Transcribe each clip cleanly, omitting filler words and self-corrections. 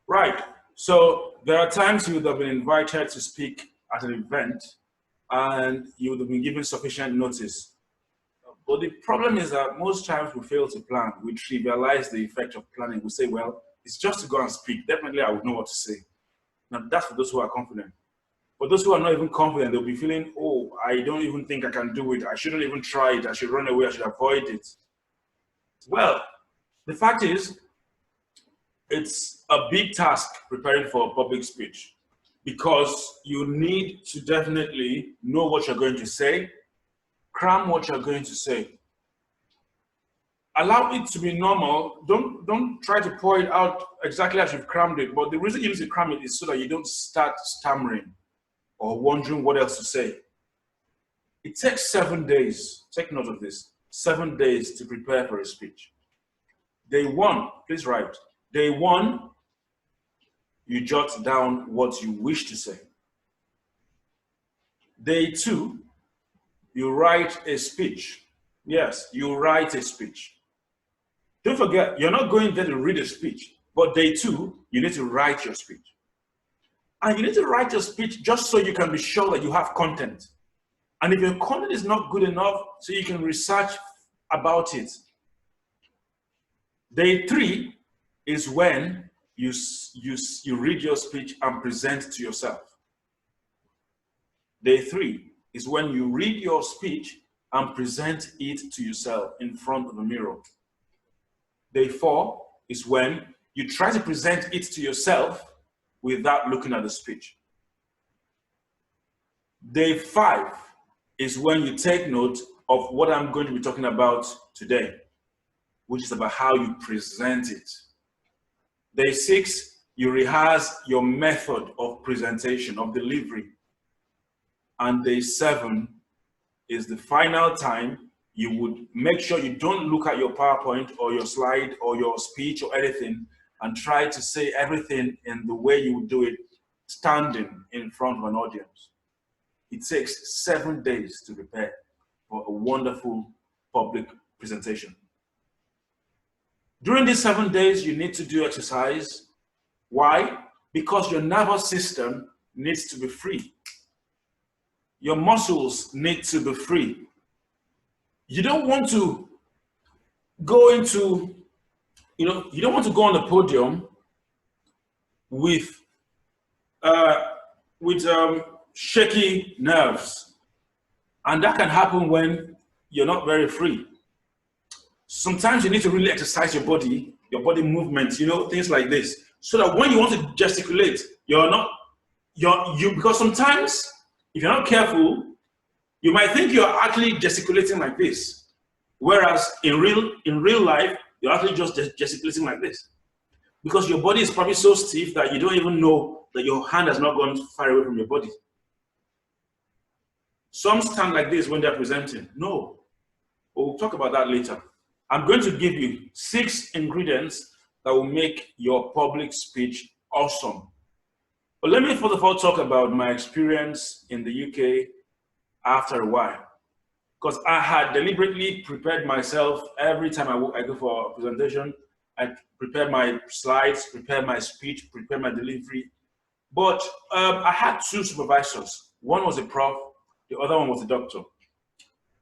Right. So there are times you would have been invited to speak at an event and you would have been given sufficient notice. But the problem is that most times we fail to plan. We trivialize the effect of planning. We say, well, it's just to go and speak. Definitely I would know what to say. Now that's for those who are confident. For those who are not even confident, they'll be feeling, oh, I don't even think I can do it. I shouldn't even try it. I should run away. I should avoid it. Well, the fact is, it's a big task preparing for a public speech because you need to definitely know what you're going to say, cram what you're going to say. Allow it to be normal. Don't try to pour it out exactly as you've crammed it. But the reason you need to cram it is so that you don't start stammering or wondering what else to say. It takes 7 days. Take note of this. 7 days to prepare for a speech. Day one, please write. Day one, you jot down what you wish to say. Day two, you write a speech. Yes, you write a speech. Don't forget, you're not going there to read a speech, but day two, you need to write your speech. And you need to write your speech just so you can be sure that you have content. And if your content is not good enough, so you can research about it. Day three is when you read your speech and present to yourself. Day three is when you read your speech and present it to yourself in front of a mirror. Day four is when you try to present it to yourself without looking at the speech. Day five is when you take note of what I'm going to be talking about today, which is about how you present it. Day six, you rehearse your method of presentation, of delivery. And day seven is the final time you would make sure you don't look at your PowerPoint or your slide or your speech or anything and try to say everything in the way you would do it standing in front of an audience. It takes 7 days to prepare for a wonderful public presentation. During these 7 days, you need to do exercise. Why? Because your nervous system needs to be free. Your muscles need to be free. You don't want to go into, you don't want to go on the podium with shaky nerves. And that can happen when you're not very free. Sometimes you need to really exercise your body movements, things like this, so that when you want to gesticulate, because sometimes if you're not careful, you might think you're actually gesticulating like this, whereas in real life, you're actually just gesticulating like this, because your body is probably so stiff that you don't even know that your hand has not gone far away from your body. Some stand like this when they're presenting. No, we'll talk about that later. I'm going to give you 6 ingredients that will make your public speech awesome. But let me first of all talk about my experience in the UK after a while. Because I had deliberately prepared myself every time I go for a presentation. I prepare my slides, prepare my speech, prepare my delivery. But I had 2 supervisors. One was a prof, the other one was a doctor.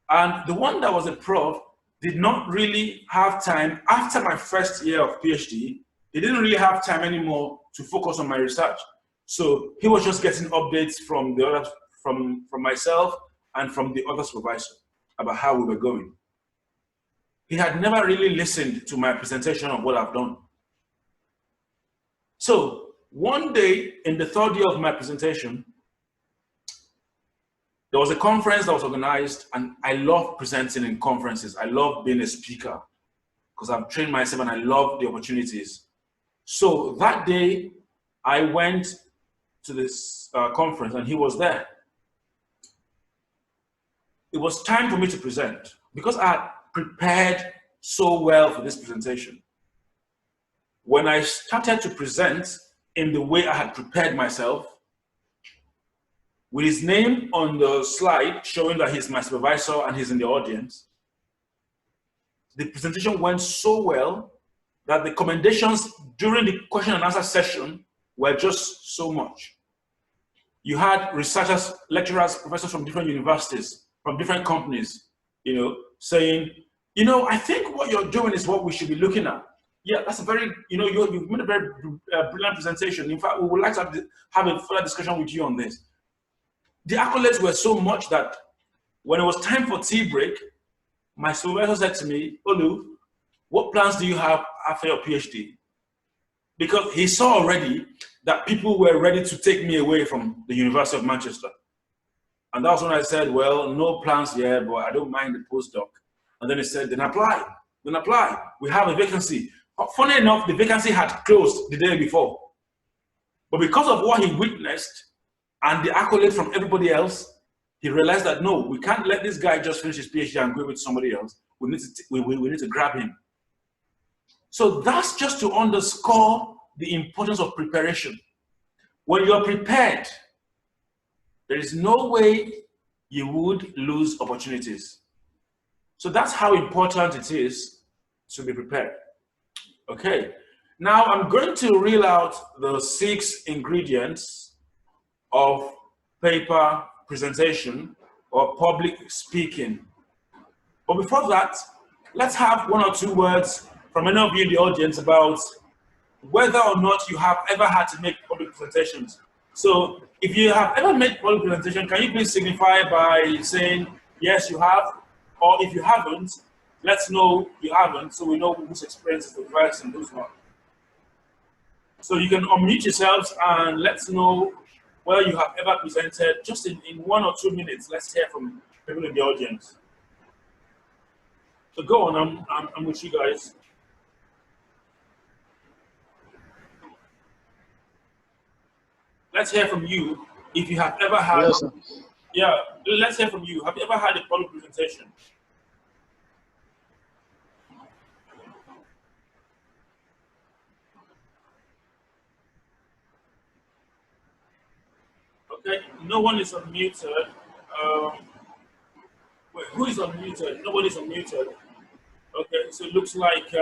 And the one that was a prof did not really have time. After my first year of PhD, he didn't really have time anymore to focus on my research. So he was just getting updates from the other, from myself and from the other supervisor about how we were going. He had never really listened to my presentation of what I've done. So one day in the 3rd year of my presentation, there was a conference that was organized, and I love presenting in conferences. I love being a speaker because I've trained myself and I love the opportunities. So that day I went to this conference and he was there. It was time for me to present because I had prepared so well for this presentation. When I started to present in the way I had prepared myself, with his name on the slide showing that he's my supervisor and he's in the audience, the presentation went so well that the commendations during the question and answer session were just so much. You had researchers, lecturers, professors from different universities, from different companies, saying, I think what you're doing is what we should be looking at. Yeah, that's a very, you've made a very brilliant presentation. In fact, we would like to have a further discussion with you on this. The accolades were so much that when it was time for tea break, my supervisor said to me, Olu, what plans do you have after your PhD? Because he saw already that people were ready to take me away from the University of Manchester. And that was when I said, well, no plans here, but I don't mind the postdoc. And then he said, then apply. We have a vacancy. Funny enough, the vacancy had closed the day before. But because of what he witnessed and the accolade from everybody else, he realized that no, we can't let this guy just finish his PhD and go with somebody else. We need to grab him. So that's just to underscore the importance of preparation. When you're prepared, there is no way you would lose opportunities. So that's how important it is to be prepared. Okay, now I'm going to reel out the 6 ingredients of paper presentation or public speaking. But before that, let's have 1 or 2 words from any of you in the audience about whether or not you have ever had to make public presentations. So if you have ever made public presentation, can you please signify by saying, yes, you have, or if you haven't, let's know you haven't, so we know whose experience is the first and who's not. So you can unmute yourselves and let's know whether you have ever presented, just in 1 or 2 minutes. Let's hear from people in the audience. So go on, I'm with you guys. Let's hear from you if you have ever had. Yes, sir. Yeah, let's hear from you. Have you ever had a public presentation? Okay, no one is unmuted. Wait, who is unmuted? Nobody's unmuted. Okay, so it looks like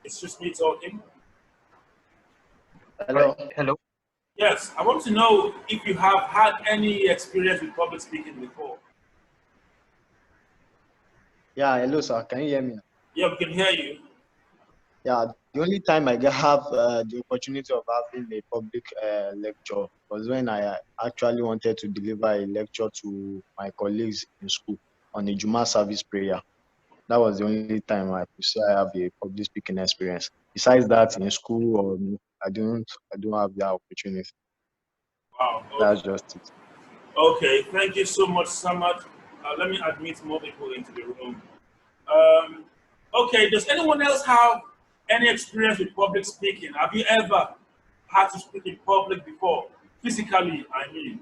it's just me talking. Hello. Hello. Yes, I want to know if you have had any experience with public speaking before. Yeah, hello, sir. Can you hear me? Yeah, we can hear you. Yeah, the only time I have the opportunity of having a public lecture was when I actually wanted to deliver a lecture to my colleagues in school on a Juma service prayer. That was the only time I could say I have a public speaking experience. Besides that, in school, I don't have that opportunity. Wow. Okay. That's just it. Okay, thank you so much, Samad. Let me admit more people into the room. Okay, does anyone else have any experience with public speaking? Have you ever had to speak in public before? Physically, I mean.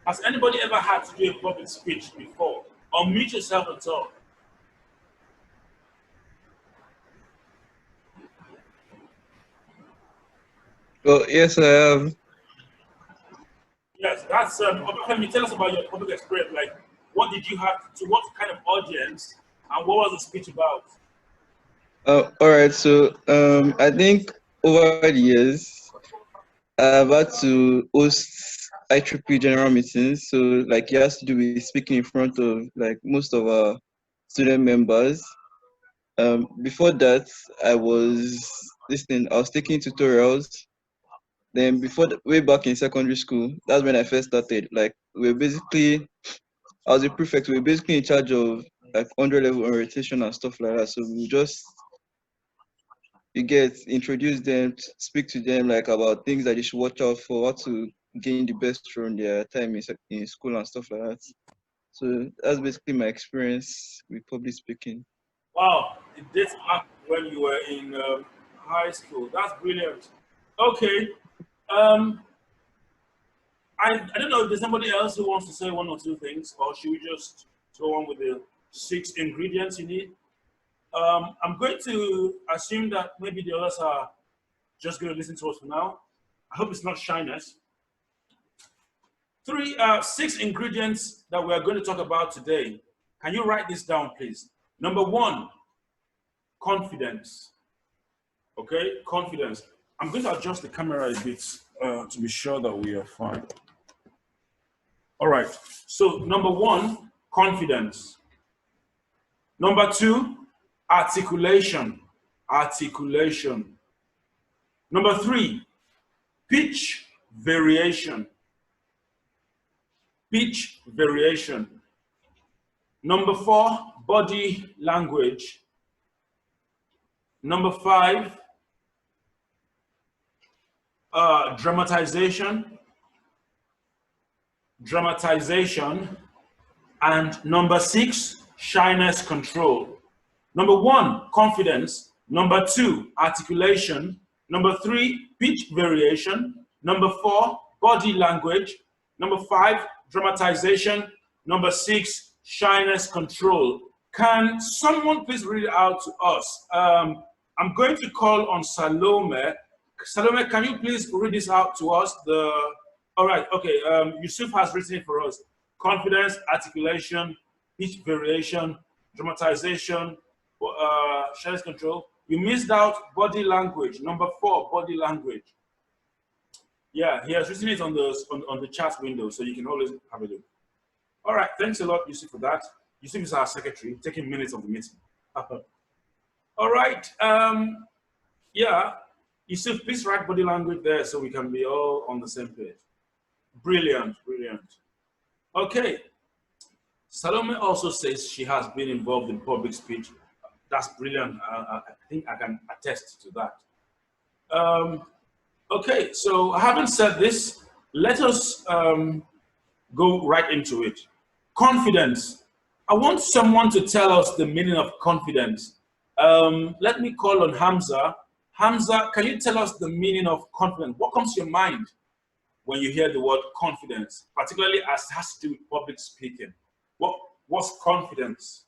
Has anybody ever had to do a public speech before? Unmute yourself and talk. Well, yes, I have. Yes, that's can you tell us about your public experience? Like, what did you have to, what kind of audience, and what was the speech about? All right. So, I think over the years, I've had to host IEEE general meetings. So, like, it has to do with speaking in front of like most of our student members. Before that, I was taking tutorials. Then way back in secondary school, that's when I first started. Like, I was a prefect. We were basically in charge of like 100 level orientation and stuff like that. So you get introduce them, speak to them like about things that they should watch out for, how to gain the best from their time in school and stuff like that. So that's basically my experience with public speaking. Wow, it dates back when you were in high school. That's brilliant. Okay. I don't know if there's somebody else who wants to say 1 or 2 things, or should we just go on with the 6 ingredients you need? I'm going to assume that maybe the others are just going to listen to us for now. I hope it's not shyness. 6 ingredients that we are going to talk about today. Can you write this down, please? Number 1, confidence. Okay, confidence. I'm going to adjust the camera a bit to be sure that we are fine. All right, so number one, confidence. Number two, articulation. Articulation. Number three, pitch variation. Pitch variation. Number four, body language. Number five, dramatization. Dramatization. And number six, shyness control. Number one, confidence. Number two, articulation. Number three, pitch variation. Number four, body language. Number five, dramatization. Number six, shyness control. Can someone please read it out to us? I'm going to call on Salome. Salome, can you please read this out to us? All right, okay. Yusuf has written it for us. Confidence, articulation, pitch variation, dramatization, shyness control. You missed out body language. Number four, body language. Yeah, he has written it on the chat window, so you can always have a look. All right, thanks a lot, Yusuf, for that. Yusuf is our secretary, taking minutes of the meeting. All right, yeah, Yusuf, please write body language there so we can be all on the same page. Brilliant, brilliant. Okay, Salome also says she has been involved in public speech. That's brilliant. I think I can attest to that. Okay, so having said this, let us go right into it. Confidence. I want someone to tell us the meaning of confidence. Let me call on Hamza. Hamza, can you tell us the meaning of confidence? What comes to your mind when you hear the word confidence, particularly as it has to do with public speaking? What's confidence?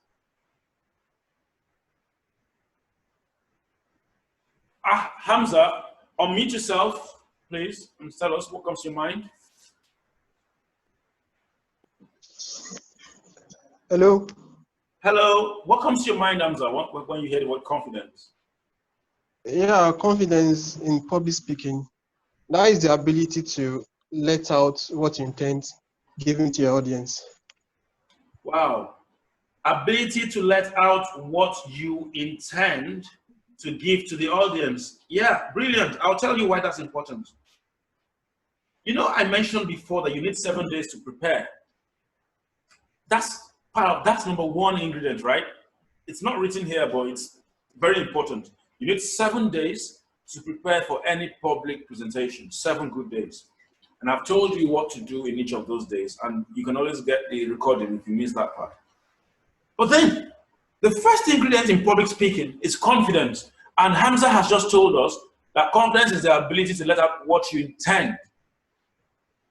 Hamza, unmute yourself, please, and tell us what comes to your mind. Hello. Hello. What comes to your mind, Hamza, when you hear the word confidence? Yeah, confidence in public speaking. That is the ability to let out what you intend giving to your audience. Wow. Ability to let out what you intend to give to the audience. Yeah, brilliant. I'll tell you why that's important. You know, I mentioned before that you need 7 days to prepare. That's number one ingredient, right? It's not written here, but it's very important. You need 7 days to prepare for any public presentation, 7 good days. And I've told you what to do in each of those days, and you can always get the recording if you miss that part. But then, the first ingredient in public speaking is confidence. And Hamza has just told us that confidence is the ability to let out what you intend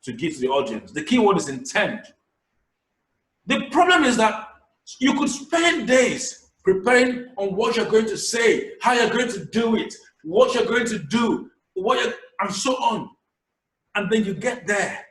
to give to the audience. The key word is intend. The problem is that you could spend days preparing on what you're going to say, how you're going to do it, what you're going to do, and so on. And then you get there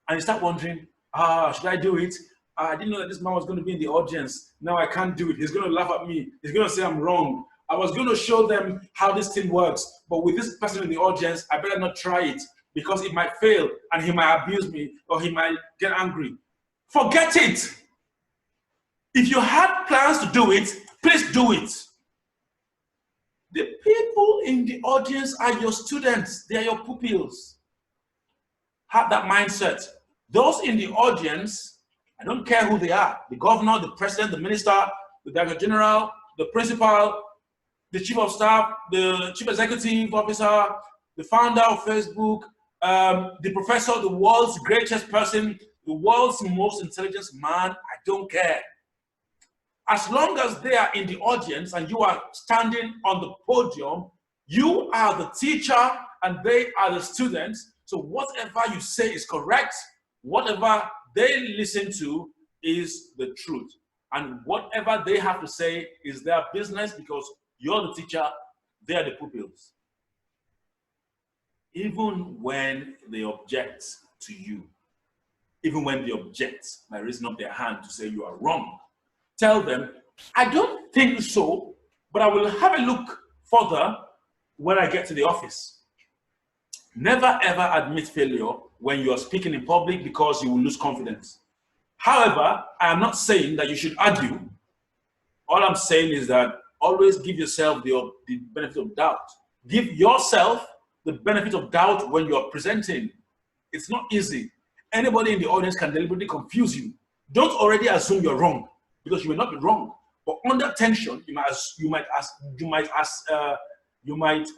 and you start wondering, should I do it? I didn't know that this man was going to be in the audience. Now I can't do it. He's going to laugh at me. He's going to say I'm wrong. I was going to show them how this thing works, but with this person in the audience, I better not try it because it might fail and he might abuse me or he might get angry. Forget it. If you had plans to do it, please do it. The people in the audience are your students. They are your pupils. Have that mindset. Those in the audience, I don't care who they are, the governor, the president, the minister, the director general, the principal, the chief of staff, the chief executive officer, the founder of Facebook, the professor, the world's greatest person, the world's most intelligent man, I don't care. As long as they are in the audience and you are standing on the podium, you are the teacher and they are the students. So whatever you say is correct, whatever they listen to is the truth. And whatever they have to say is their business because you're the teacher, they are the pupils. Even when they object to you, even when they object by raising up their hand to say you are wrong, tell them, I don't think so, but I will have a look further when I get to the office. Never ever admit failure when you are speaking in public because you will lose confidence. However, I am not saying that you should argue. All I'm saying is that always give yourself the benefit of doubt. Give yourself the benefit of doubt when you're presenting. It's not easy. Anybody in the audience can deliberately confuse you. Don't already assume you're wrong, because you may not be wrong. But under tension, you might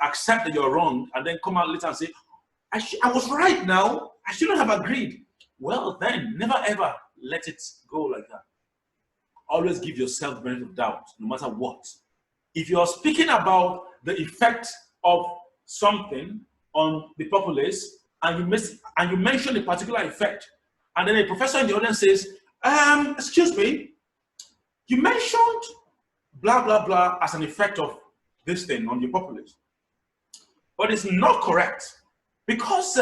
accept that you're wrong, and then come out later and say, I was right now. I shouldn't have agreed. Well, then never ever let it go like that. Always give yourself the benefit of doubt, no matter what. If you're speaking about the effect of something on the populace, and you mention a particular effect, and then a professor in the audience says, excuse me, you mentioned blah, blah, blah as an effect of this thing on the populace. But it's not correct, because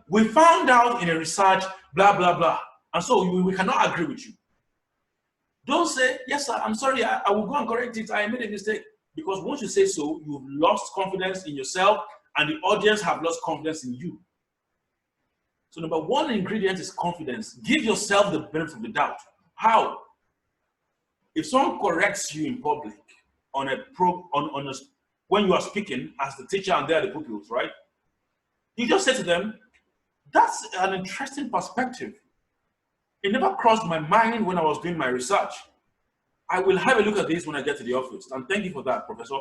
we found out in a research, blah, blah, blah. And so we cannot agree with you. Don't say, yes, sir, I'm sorry, I will go and correct it. I made a mistake. Because once you say so, you've lost confidence in yourself, and the audience have lost confidence in you. So number one ingredient is confidence. Give yourself the benefit of the doubt. How? If someone corrects you in public when you are speaking as the teacher and they are the pupils, right? You just say to them, that's an interesting perspective. It never crossed my mind when I was doing my research. I will have a look at this when I get to the office. And thank you for that, Professor.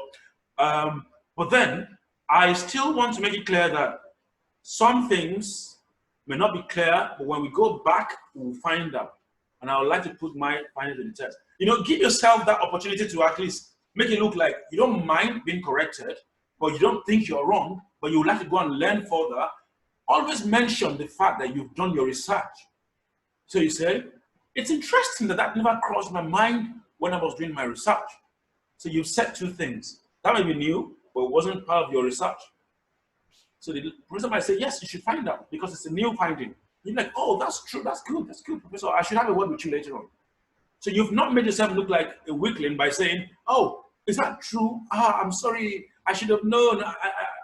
But then I still want to make it clear that some things may not be clear, but when we go back, we'll find out. And I would like to put my findings to the test. You know, give yourself that opportunity to at least make it look like you don't mind being corrected, but you don't think you're wrong, but you would like to go and learn further. Always mention the fact that you've done your research. So you say, it's interesting that never crossed my mind when I was doing my research. So you've said two things. That may be new, but it wasn't part of your research. So the professor might say, yes, you should find out, because it's a new finding. You're like, oh, that's true, that's good, Professor. I should have a word with you later on. So you've not made yourself look like a weakling by saying, oh, is that true? I'm sorry, I should have known.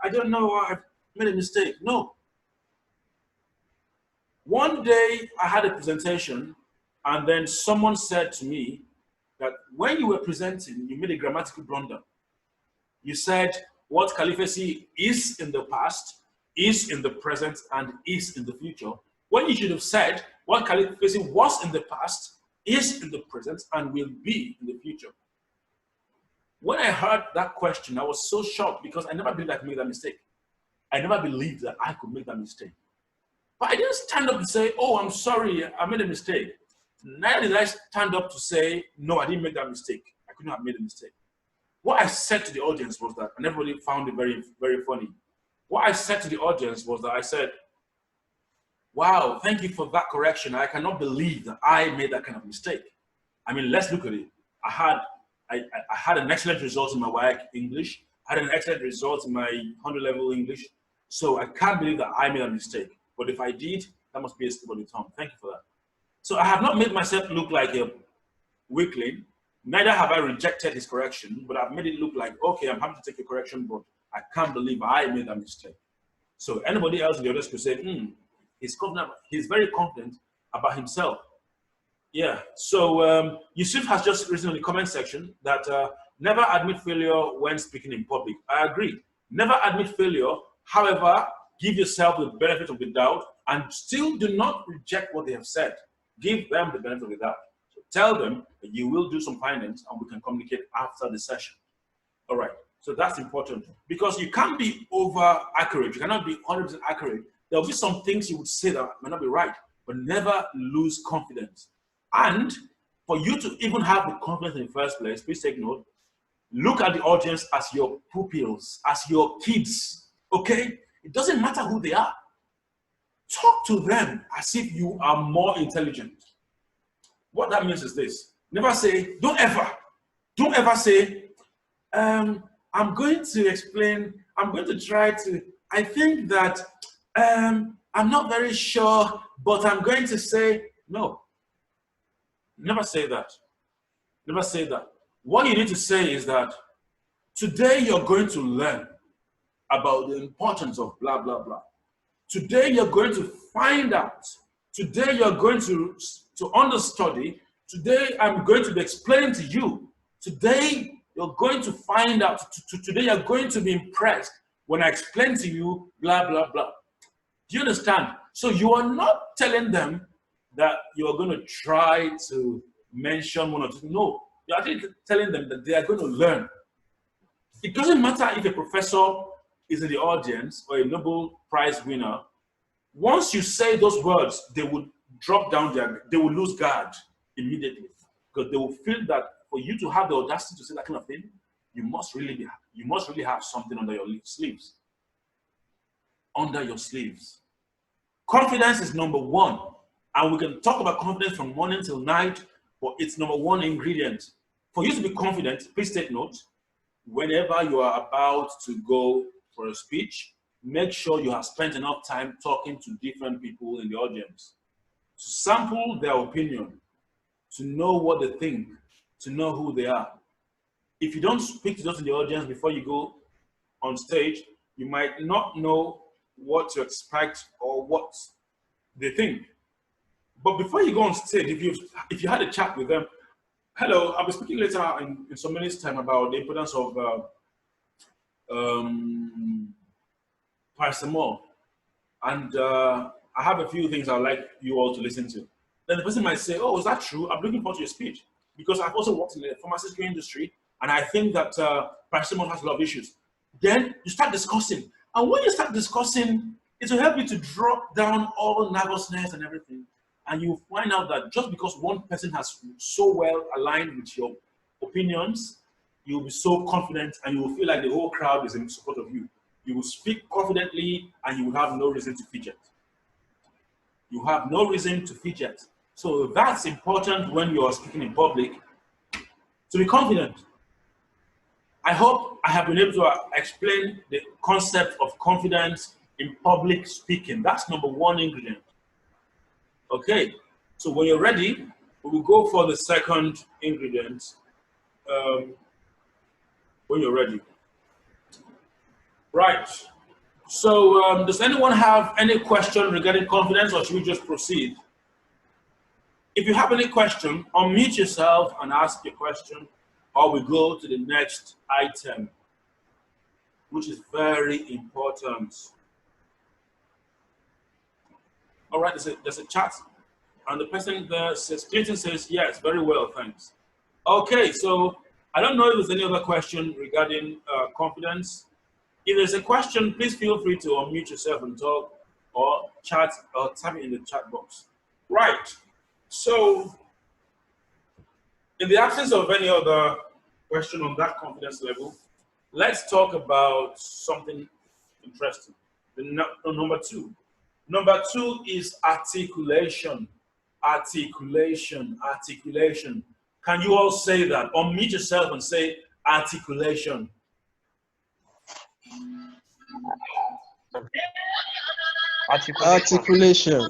I don't know, I made a mistake. No. One day I had a presentation, and then someone said to me that when you were presenting, you made a grammatical blunder. You said what caliphacy is in the past, is in the present, and is in the future, when you should have said what caliphacy was in the past, is in the present, and will be in the future. When I heard that question, I was so shocked, because I never believed I could make that mistake. I never believed that I could make that mistake. But I didn't stand up and say, oh, I'm sorry, I made a mistake. Neither did I stand up to say, no, I didn't make that mistake. I couldn't have made a mistake. What I said to the audience was that, and everybody found it very, very funny. What I said to the audience was that I said, wow, thank you for that correction. I cannot believe that I made that kind of mistake. I mean, let's look at it. I had an excellent result in my WAEC English. I had an excellent result in my 100 level English. So I can't believe that I made a mistake. But if I did, that must be a slip of the tongue. Thank you for that. So I have not made myself look like a weakling. Neither have I rejected his correction, but I've made it look like, okay, I'm happy to take a correction, but I can't believe I made that mistake. So anybody else in the audience could say, he's very confident about himself. Yeah, so Yusuf has just written in the comment section that never admit failure when speaking in public. I agree. Never admit failure. However, give yourself the benefit of the doubt and still do not reject what they have said. Give them the benefit of the doubt. So tell them that you will do some findings and we can communicate after the session. All right, so that's important because you can't be over accurate. You cannot be 100% accurate. There'll be some things you would say that may not be right, but never lose confidence. And for you to even have the confidence in the first place, please take note, look at the audience as your pupils, as your kids, okay? It doesn't matter who they are. Talk to them as if you are more intelligent. What that means is this. Never say, don't ever say, I'm going to explain, I'm going to try to, I think that, I'm not very sure, but I'm going to say, no. Never say that. Never say that. What you need to say is that Today you're going to learn about the importance of blah, blah, blah. Today you're going to find out. Today you're going to understudy. Today I'm going to be explaining to you. Today you're going to find out. Today you're going to be impressed when I explain to you blah, blah, blah. Do you understand? So you are not telling them that you're going to try to mention one or two. No, you're actually telling them that they are going to learn. It doesn't matter if a professor is in the audience or a Nobel Prize winner. Once you say those words, they will drop down they will lose guard immediately, because they will feel that for you to have the audacity to say that kind of thing, you must really have something under your sleeves. Under your sleeves. Confidence is number one. And we can talk about confidence from morning till night, but it's number one ingredient. For you to be confident, please take note, whenever you are about to go for a speech, make sure you have spent enough time talking to different people in the audience, to sample their opinion, to know what they think, to know who they are. If you don't speak to those in the audience before you go on stage, you might not know what to expect or what they think. But before you go on stage, if you had a chat with them, hello, I'll be speaking later in some minutes' time about the importance of paracetamol, and I have a few things I'd like you all to listen to. Then the person might say, oh, is that true? I'm looking forward to your speech, because I've also worked in the pharmaceutical industry, and I think that paracetamol has a lot of issues. Then you start discussing, and when you start discussing, it will help you to drop down all nervousness and everything. And you find out that just because one person has so well aligned with your opinions, you'll be so confident and you will feel like the whole crowd is in support of you. You will speak confidently and you will have no reason to fidget. You have no reason to fidget. So that's important when you are speaking in public, to be confident. I hope I have been able to explain the concept of confidence in public speaking. That's number one ingredient. Okay, so when you're ready, we will go for the second ingredient. When you're ready. Right. So does anyone have any question regarding confidence, or should we just proceed? If you have any question, unmute yourself and ask your question, or we go to the next item, which is very important. All right, there's a chat, and the person there says, Clinton says, yes, very well, thanks. Okay, so I don't know if there's any other question regarding confidence. If there's a question, please feel free to unmute yourself and talk, or chat, or type it in the chat box. Right, so in the absence of any other question on that confidence level, let's talk about something interesting. Number two. Number two is articulation. Articulation, articulation. Can you all say that? Unmute yourself and say articulation. Articulation. Articulation.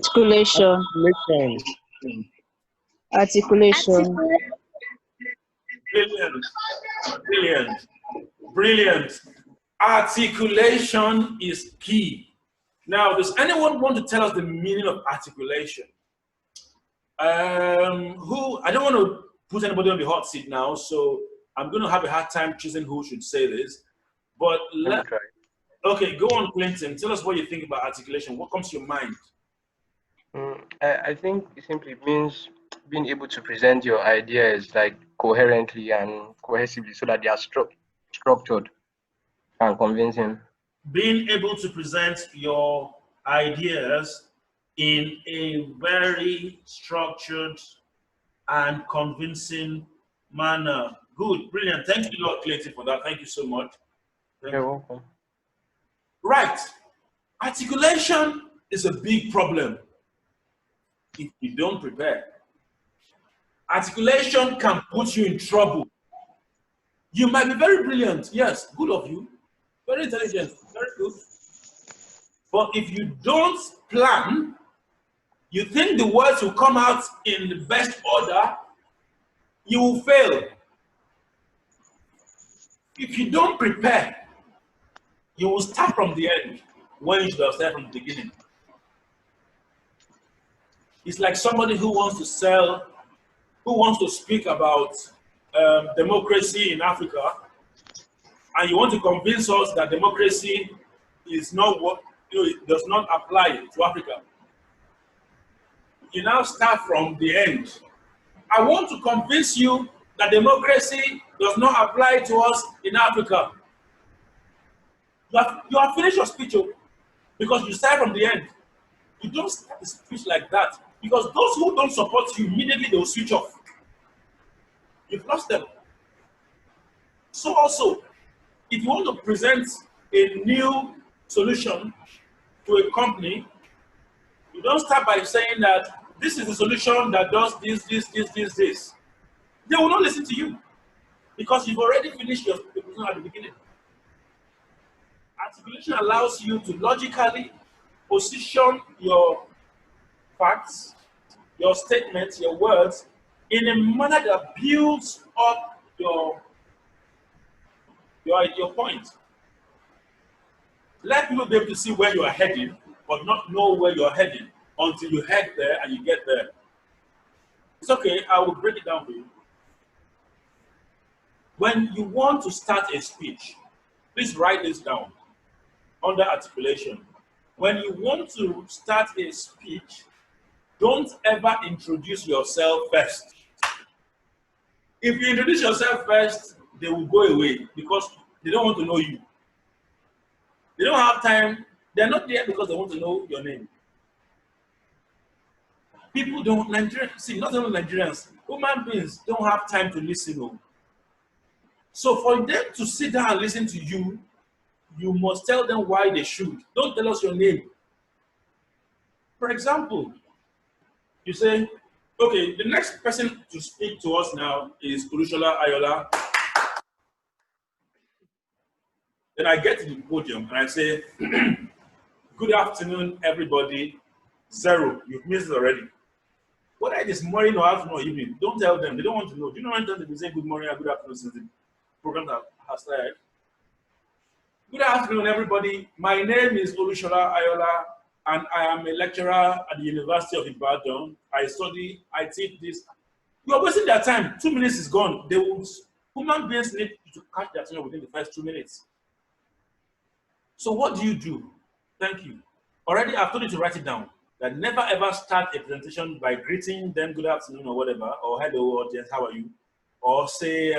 Articulation. Brilliant, brilliant, brilliant. Articulation is key. Now, does anyone want to tell us the meaning of articulation? I don't want to put anybody on the hot seat now, so I'm going to have a hard time choosing who should say this. But okay, go on, Clinton. Tell us what you think about articulation. What comes to your mind? I think it simply means being able to present your ideas like coherently and cohesively, so that they are structured and convincing. Being able to present your ideas in a very structured and convincing manner. Good, brilliant. Thank you, Lord Clayton, for that. Thank you so much. You're welcome. Right. Articulation is a big problem if you don't prepare. Articulation can put you in trouble. You might be very brilliant, yes, good of you, very intelligent, very good. But if you don't plan, you think the words will come out in the best order, you will fail. If you don't prepare, you will start from the end when you should have started from the beginning. It's like somebody who wants to speak about democracy in Africa, and you want to convince us that democracy is not what, it does not apply to Africa. You now start from the end. I want to convince you that democracy does not apply to us in Africa. You have finished your speech, because you start from the end. You don't start the speech like that, because those who don't support you, immediately they will switch off. You've lost them. So also, if you want to present a new solution to a company, you don't start by saying that this is the solution that does this. They will not listen to you, because you've already finished your presentation at the beginning. Articulation allows you to logically position your facts, your statements, your words in a manner that builds up your point. Let people be able to see where you are heading, but not know where you are heading until you head there and you get there. It's okay, I will break it down for you. When you want to start a speech, please write this down under articulation. When you want to start a speech, don't ever introduce yourself first. If you introduce yourself first, they will go away because they don't want to know you. They don't have time. They're not there because they want to know your name. People don't, Nigerians, see, not only Nigerians, human beings don't have time to listen. So for them to sit down and listen to you, you must tell them why they should. Don't tell us your name. For example, you say, okay, the next person to speak to us now is Olusola Ayoola. Then I get to the podium and I say, good afternoon, everybody. Zero, you've missed it already. Whether it is morning or afternoon or evening, don't tell them. They don't want to know. Do you know when they say good morning or good afternoon since the program has started? Good afternoon, everybody. My name is Olusola Ayoola, and I am a lecturer at the University of Ibadan. I teach this. You are wasting their time. 2 minutes is gone. Human beings need to catch their attention within the first 2 minutes. So what do? Thank you. Already, I've told you to write it down. That never ever start a presentation by greeting them good afternoon or whatever, or hello audience, how are you? Or say,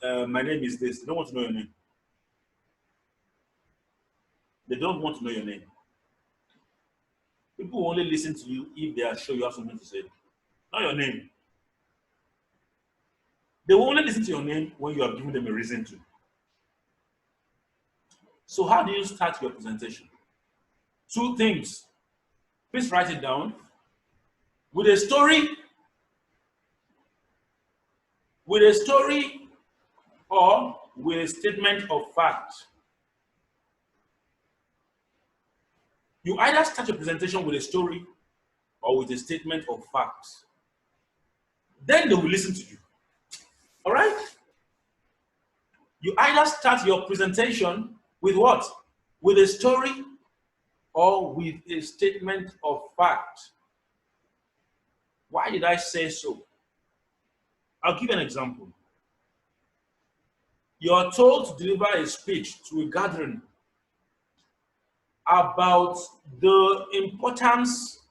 my name is this. They don't want to know your name. They don't want to know your name. People will only listen to you if they are sure you have something to say. Not your name. They will only listen to your name when you have given them a reason to. So how do you start your presentation? 2 things. Please write it down. With a story or with a statement of fact. You either start your presentation with a story or with a statement of facts. Then they will listen to you. All right? You either start your presentation with what? With a story or with a statement of fact. Why did I say so? I'll give an example. You are told to deliver a speech to a gathering about the importance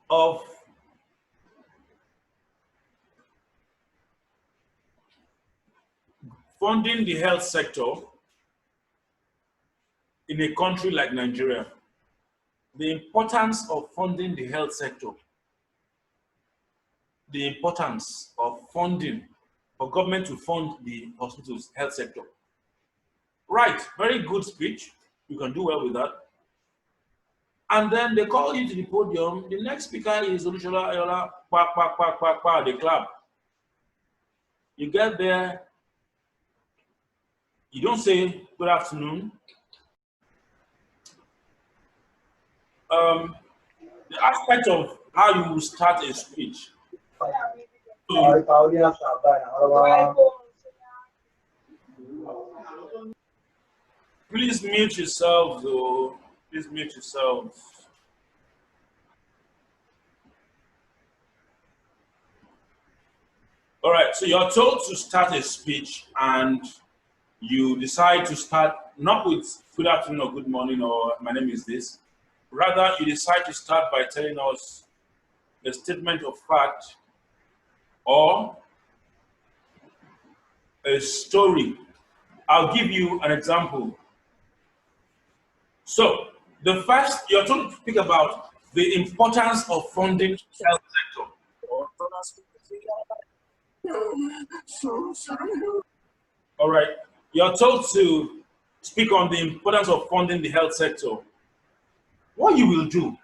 of funding the health sector in a country like Nigeria. The importance of funding the health sector. The importance of funding, for government to fund the hospitals, health sector. Right, very good speech. You can do well with that. And then they call you to the podium. The next speaker is Olusola Ayoola, they clap. You get there, you don't say good afternoon. The aspect of how you start a speech Please mute yourselves, though. Please mute yourselves. All right, so you're told to start a speech and you decide to start not with good afternoon or good morning or my name is this. Rather, you decide to start by telling us a statement of fact or a story. I'll give you an example. So, the first, you're told to speak about the importance of funding the health sector. All right, you're told to speak on the importance of funding the health sector. What you will do,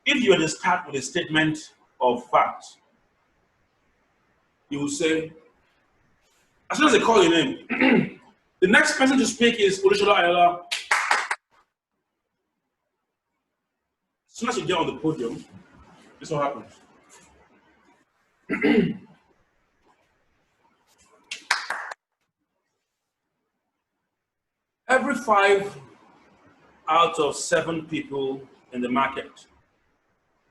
if you were to start with a statement of fact, you will say, as soon as they call your name, the next person to speak is Olusola Ayoola. As soon as you get on the podium, this is what happens. Every 5 out of 7 people in the market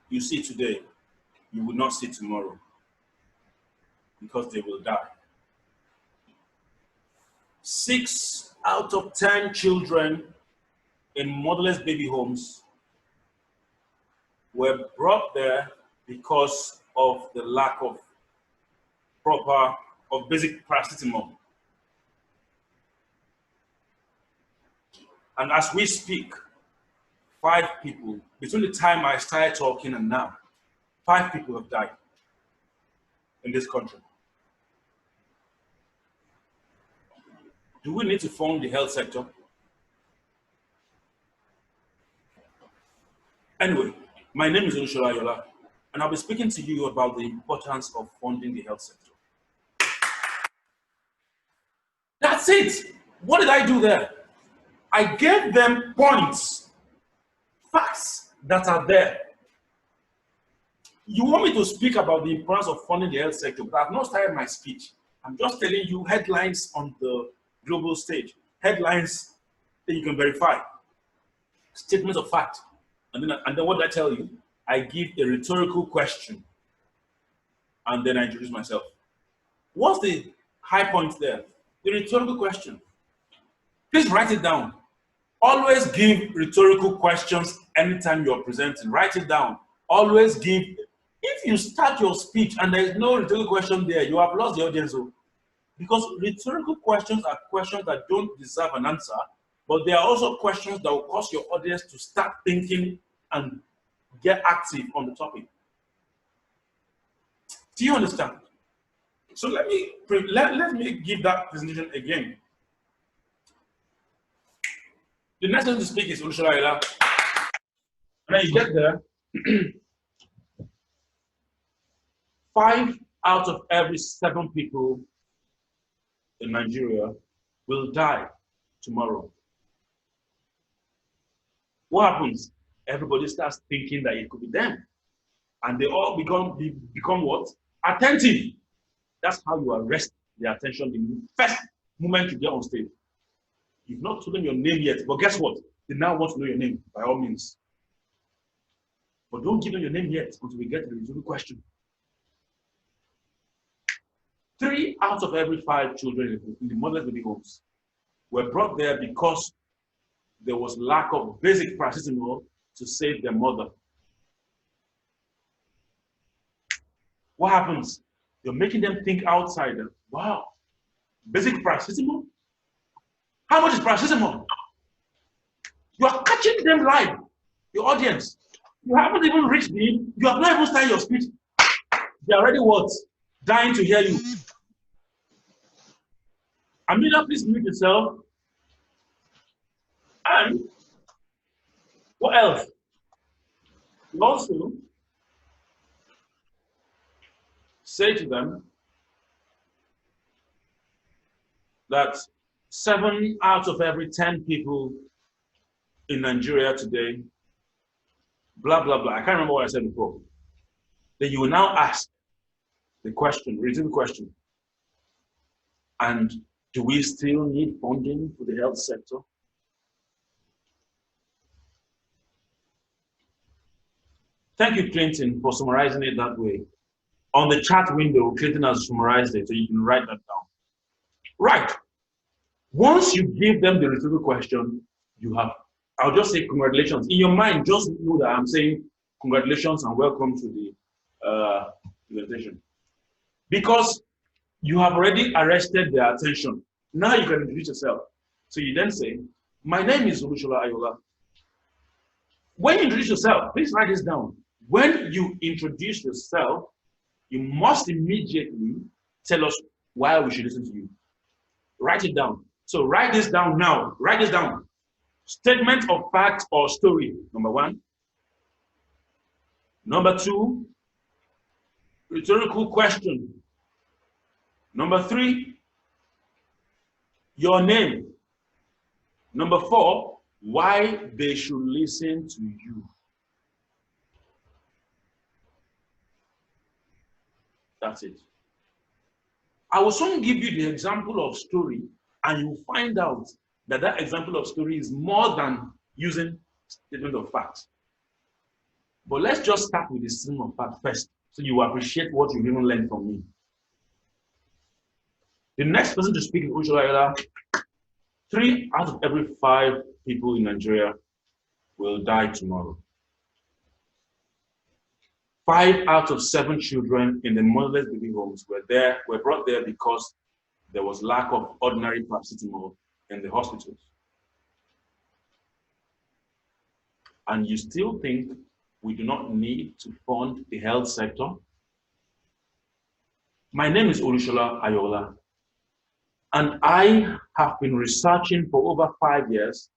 you see today, you will not see tomorrow because they will die. 6 out of 10 children in motherless baby homes were brought there because of the lack of basic paracetamol. And as we speak, 5 people, between the time I started talking and now, 5 people have died in this country. Do we need to fund the health sector? Anyway, my name is Olusola Ayoola, and I'll be speaking to you about the importance of funding the health sector. That's it. What did I do there? I gave them points, facts that are there. You want me to speak about the importance of funding the health sector, but I've not started my speech. I'm just telling you headlines on the global stage, headlines that you can verify, statements of fact. And then what did I tell you? I give a rhetorical question, and then I introduce myself. What's the high point there? The rhetorical question. Please write it down. Always give rhetorical questions anytime you're presenting. Write it down. Always give. If you start your speech and there is no rhetorical question there, you have lost the audience. Because rhetorical questions are questions that don't deserve an answer, but they are also questions that will cause your audience to start thinking and get active on the topic. Do you understand? So let me give that presentation again. The next one to speak is Olusola Ayoola. When you get there, 5 out of every 7 people in Nigeria will die tomorrow. What happens? Everybody starts thinking that it could be them. And they all become what? Attentive. That's how you arrest their attention the first moment you get on stage. You've not told them your name yet, but guess what? They now want to know your name, by all means. But don't give them your name yet until we get to the rhetorical question. 3 out of every 5 children in the motherless baby homes were brought there because there was lack of basic paracetamol to save their mother. What happens? You're making them think outside. Wow, basic paracetamol? How much is paracetamol? You are catching them live, your audience. You haven't even reached them. You have not even started your speech. They're already what? Dying to hear you. Amina, please mute yourself. And what else? You also say to them that 7 out of every 10 people in Nigeria today, blah, blah, blah. I can't remember what I said before. Then you will now ask, the question, reason the question. And do we still need funding for the health sector? Thank you, Clinton, for summarizing it that way. On the chat window, Clinton has summarized it, so you can write that down. Right. Once you give them the rhetorical question, you have, I'll just say congratulations. In your mind, just know that I'm saying congratulations and welcome to the presentation. Because you have already arrested their attention. Now you can introduce yourself. So you then say, my name is Olusola Ayoola. When you introduce yourself, please write this down. When you introduce yourself, you must immediately tell us why we should listen to you. Write it down. So write this down now. Write this down. Statement of fact or story, number one. Number two, rhetorical question. Number three, your name. Number four, why they should listen to you. That's it. I will soon give you the example of story, and you'll find out that that example of story is more than using statement of fact. But let's just start with the statement of fact first, so you appreciate what you've even learned from me. The next person to speak is Olusola. 3 out of every 5 people in Nigeria will die tomorrow. 5 out of 7 children in the motherless baby homes were brought there because there was lack of ordinary paracetamol in the hospitals. And you still think we do not need to fund the health sector? My name is Olusola Ayoola, and I have been researching for over 5 years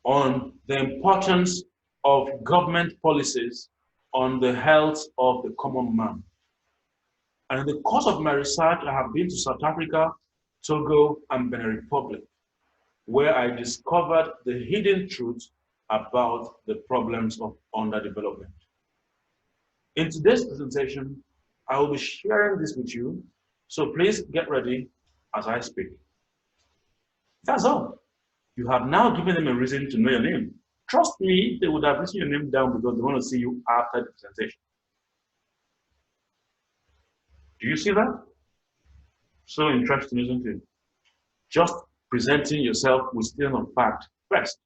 on the importance of government policies on the health of the common man. And in the course of my research, I have been to South Africa, Togo, and Benin Republic, where I discovered the hidden truth about the problems of underdevelopment. In today's presentation, I will be sharing this with you, so please get ready as I speak. That's all. You have now given them a reason to know your name. Trust me, they would have written your name down because they want to see you after the presentation. Do you see that? So interesting, isn't it? Just presenting yourself with statement of fact first.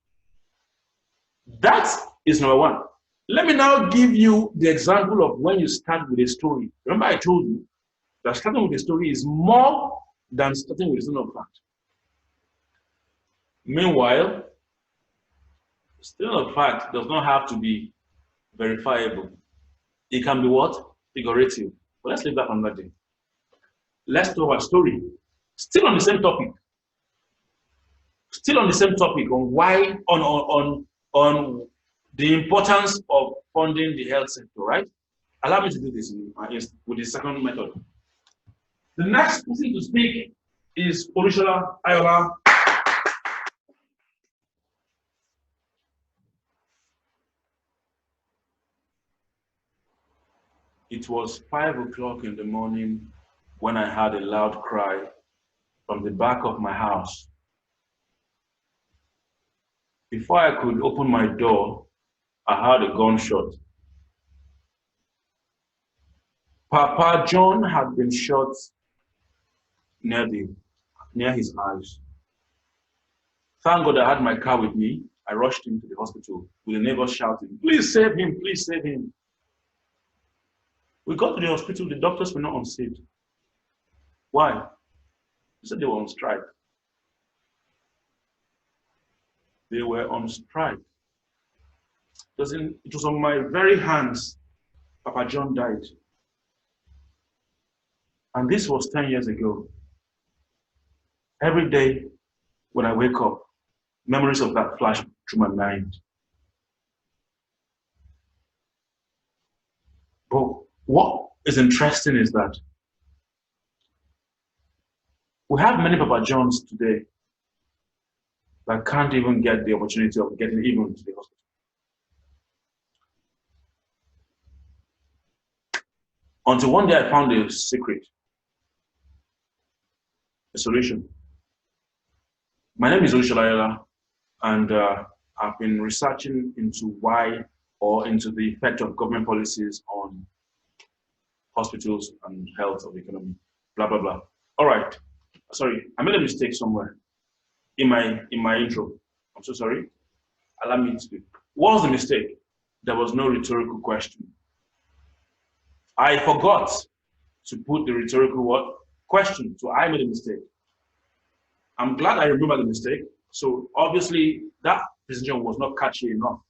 That is number one. Let me now give you the example of when you start with a story. Remember I told you that starting with a story is more than starting with a statement of fact. Meanwhile, statement of fact does not have to be verifiable. It can be what? Figurative. But let's leave that on that day. Let's talk about story. Still on the same topic. Still on the same topic on why, on the importance of funding the health sector, right? Allow me to do this with the second method. The next person to speak is Olusola Ayoola. It was 5 o'clock in the morning when I heard a loud cry from the back of my house. Before I could open my door, I heard a gunshot. Papa John had been shot near his eyes. Thank God I had my car with me. I rushed him to the hospital with the neighbors shouting, "Please save him, please save him." We got to the hospital, the doctors were not on seat. Why? They said they were on strike. They were on strike. It was on my very hands Papa John died. And this was 10 years ago. Every day when I wake up, memories of that flash through my mind. But what is interesting is that we have many Papa Johns today that can't even get the opportunity of getting even to the hospital. Until one day I found a secret, a solution. My name is Olusola, and I've been researching into why or into the effect of government policies on hospitals and health of the economy, blah, blah, blah. All right. Sorry, I made a mistake somewhere in my intro. I'm so sorry. Allow me to speak. What was the mistake? There was no rhetorical question. I forgot to put the rhetorical what? Question. So I made a mistake. I'm glad I remember the mistake. So obviously that presentation was not catchy enough.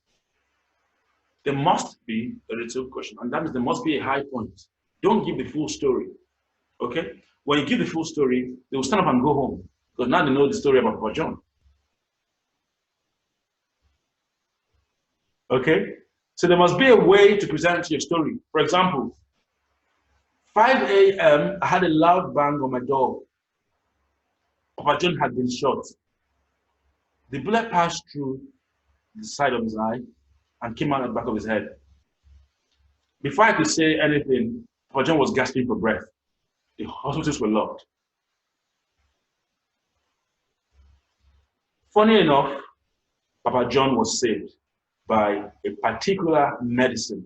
There must be a rhetorical question, and that means there must be a high point. Don't give the full story. Okay? When you give the full story, they will stand up and go home. Because now they know the story about Papa John. Okay? So there must be a way to present your story. For example, 5 a.m., I had a loud bang on my door. Papa John had been shot. The bullet passed through the side of his eye and came out at the back of his head. Before I could say anything, Papa John was gasping for breath. The hospitals were locked. Funny enough, Papa John was saved by a particular medicine,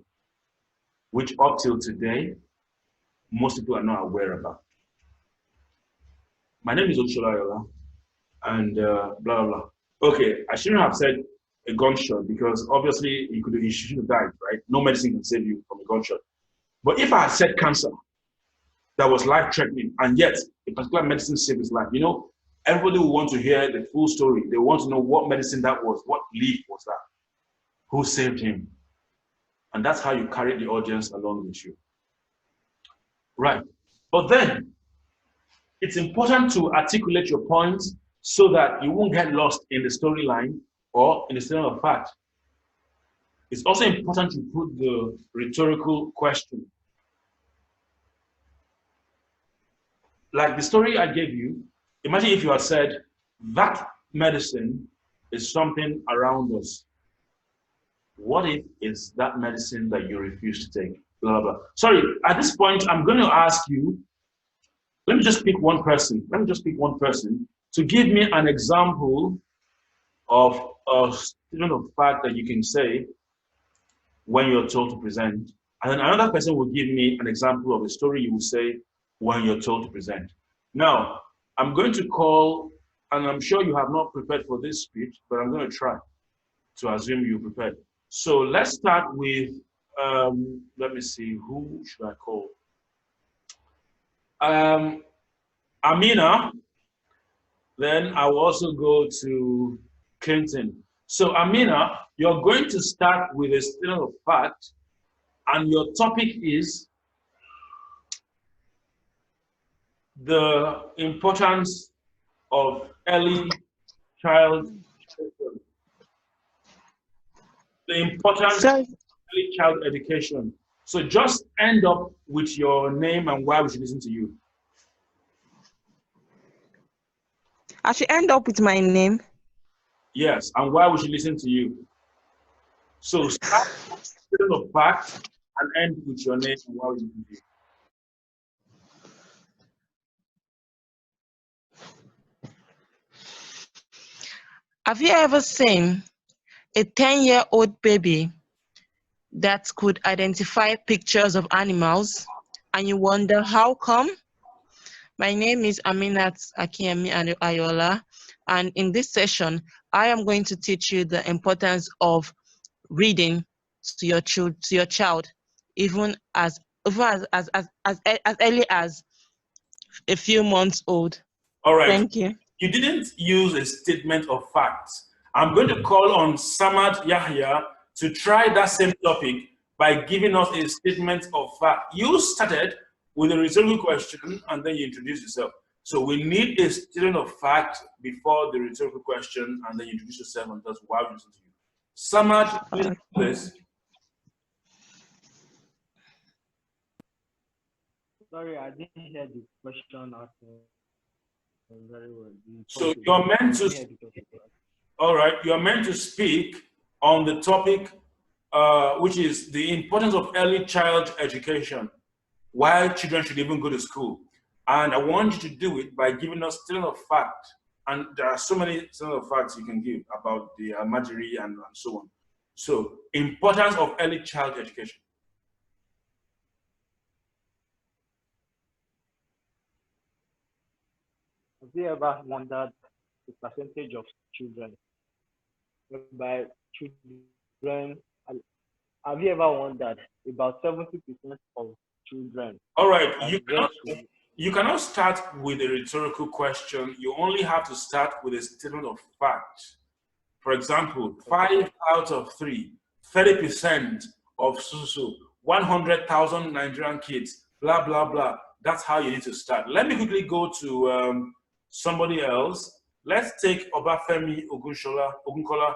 which up till today, most people are not aware about. My name is Olusola, and blah, blah, blah. Okay, I shouldn't have said a gunshot because obviously you should have died, right? No medicine can save you from a gunshot. But if I had said cancer, that was life-threatening, and yet a particular medicine saved his life, you know, everybody will want to hear the full story. They want to know what medicine that was, what leaf was that, who saved him. And that's how you carry the audience along with you. Right. But then, it's important to articulate your points so that you won't get lost in the storyline or in the statement of fact. It's also important to put the rhetorical question. Like the story I gave you, imagine if you had said, that medicine is something around us. What if it's that medicine that you refuse to take? Blah, blah. Sorry, at this point, I'm going to ask you, let me just pick one person. Let me just pick one person to give me an example of a statement of fact that you can say when you're told to present. And then another person will give me an example of a story you will say when you're told to present. Now, I'm going to call, and I'm sure you have not prepared for this speech, but I'm going to try to assume you prepared. So let's start with, let me see, who should I call? Amina. Then I will also go to Clinton. So Amina, you're going to start with a statement of fact, and your topic is the importance of early child education. The importance of early child education. So just end up with your name and why we should listen to you. I should end up with my name. Yes, and why we should listen to you. So start with a statement of fact and end with your name and why we listen to you. Have you ever seen a 10-year-old baby that could identify pictures of animals and you wonder how come? My name is Aminat Akiemi Ayoola, and in this session, I am going to teach you the importance of reading to your child, even as early as a few months old. All right. Thank you. You didn't use a statement of facts. I'm going to call on Samad Yahya to try that same topic by giving us a statement of fact. You started with a rhetorical question and then you introduced yourself. So we need a statement of fact before the rhetorical question and then you introduce yourself and tell us why we listen to you. Samad, please. Sorry, I didn't hear the question out very well. So you're meant to, all right, you're meant to speak on the topic, which is the importance of early child education. why children should even go to school. And I want you to do it by giving us statement of fact. And there are so many statement of facts you can give about the Almajiri and so on. So, importance of early child education. Have you ever wondered the percentage of children whereby children? Have you ever wondered about 70% of children? All right, are you cannot start with a rhetorical question. You only have to start with a statement of fact. For example, 5 out of 3, 30% of Susu, 100,000 Nigerian kids, blah, blah, blah. That's how you need to start. Let me quickly go to somebody else. Let's take Obafemi Ogunkola.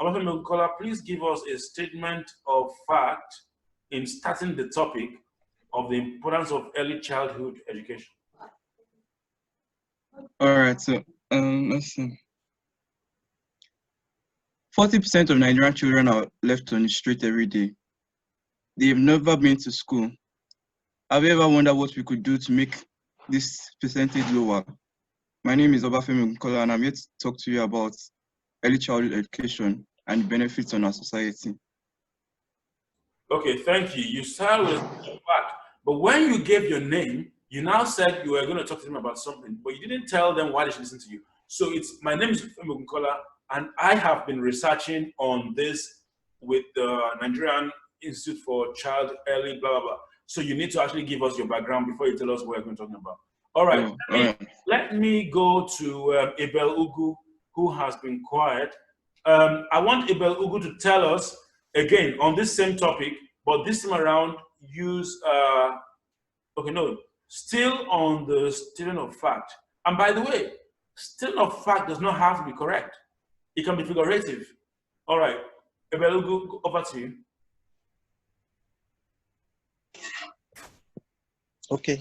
Obafemi Ogunkola, please give us a statement of fact in starting the topic of the importance of early childhood education. All right, so let's see. 40% of Nigerian children are left on the street every day. They've never been to school. Have you ever wondered what we could do to make this percentage lower? My name is Obafemi Ogunkola, and I'm here to talk to you about early childhood education and the benefits on our society. Okay, thank you. You started with fact, but when you gave your name, you now said you were going to talk to them about something, but you didn't tell them why they should listen to you. So my name is Obafemi Ogunkola, and I have been researching on this with the Nigerian Institute for Child Early, blah, blah, blah. So you need to actually give us your background before you tell us what we're going to talk about. All right, let me go to Abel Ugu, who has been quiet. I want Abel Ugu to tell us, again, on this same topic, but this time around, use, still on the statement of fact. And by the way, statement of fact does not have to be correct. It can be figurative. All right, Abel Ugu, over to you. Okay.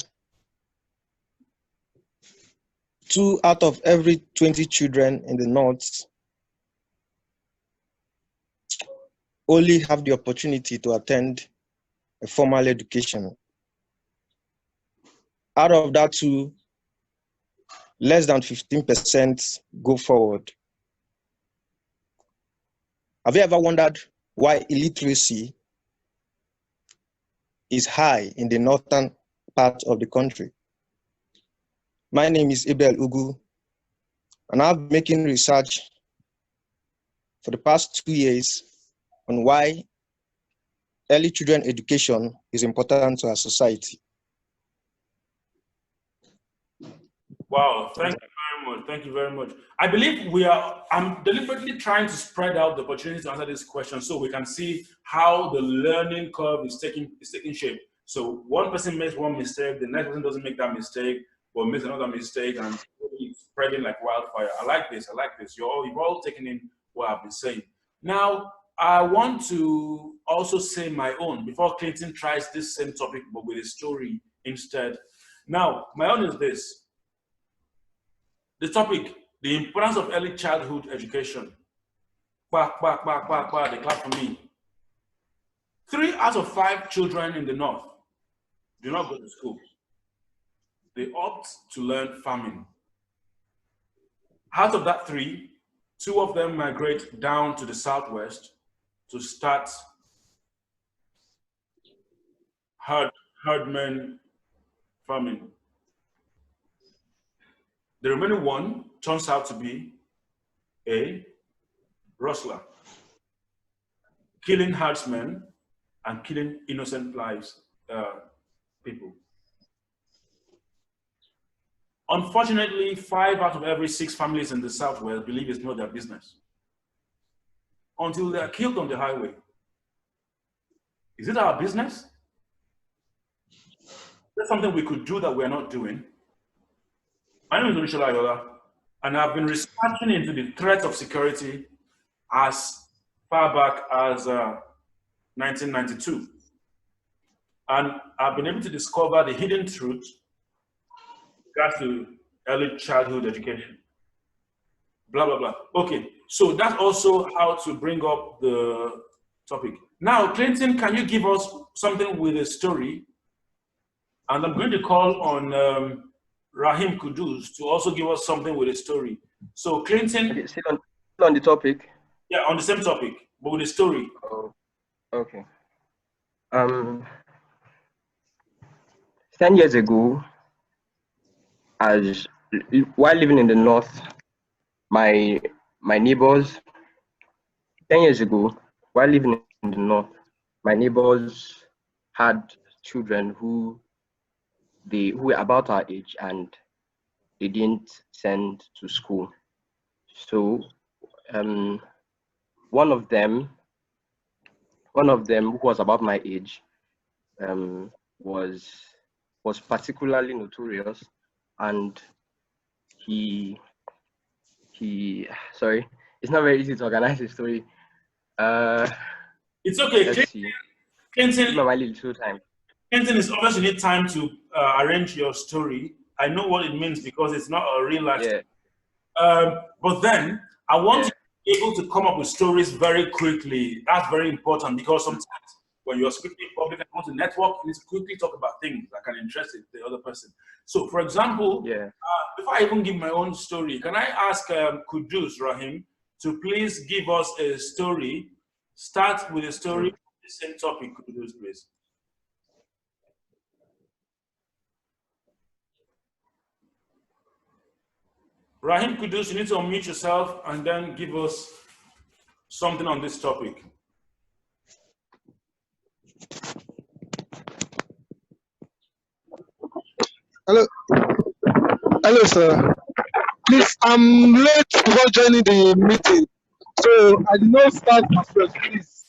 2 out of every 20 children in the North only have the opportunity to attend a formal education. Out of that 2, less than 15% go forward. Have you ever wondered why illiteracy is high in the northern part of the country? My name is Abel Ugu, and I've been making research for the past 2 years on why early children education is important to our society. Wow, thank you very much. Thank you very much. I believe I'm deliberately trying to spread out the opportunity to answer this question so we can see how the learning curve is taking shape. So one person makes one mistake, the next person doesn't make that mistake, or makes another mistake, and it's spreading like wildfire. I like this. You've all taken in what I've been saying. Now, I want to also say my own before Clinton tries this same topic, but with a story instead. Now, my own is this. The topic, the importance of early childhood education. They clap for me. 3 out of 5 children in the North do not go to school. They opt to learn farming. Out of that 3, 2 of them migrate down to the Southwest to start herdmen farming. The remaining 1 turns out to be a rustler, killing herdsmen and killing innocent lives, people. Unfortunately, 5 out of every 6 families in the Southwest believe it's not their business until they are killed on the highway. Is it our business? That's something we could do that we're not doing. My name is Olusola Ayoola, and I've been researching into the threats of security as far back as 1992. And I've been able to discover the hidden truth regards to early childhood education. Blah, blah, blah. Okay, so that's also how to bring up the topic. Now, Clinton, can you give us something with a story And I'm going to call on Rahim Kudus to also give us something with a story. So Clinton. Okay, still on the topic. Yeah, on the same topic, but with a story. Oh, okay. 10 years ago, while living in the north, my neighbors. 10 years ago, while living in the north, my neighbors had children who were about our age and they didn't send to school. So one of them who was about my age was particularly notorious, and he sorry, it's not very easy to organize a story. It's okay. Let's see. Clinton, my little time. Clinton is obviously need time to arrange your story. I know what it means because it's not a real life. Yeah. But then I want you to be able to come up with stories very quickly. That's very important because sometimes when you're speaking in public and want to network, you need to quickly talk about things that can interest the other person. So, for example, before I even give my own story, can I ask Kudus Rahim to please give us a story? Start with a story on the same topic, Kudus, please. Rahim Kudus, you need to unmute yourself and then give us something on this topic. Hello. Hello, sir. Please, I'm late before joining the meeting, so I did not start my first, please.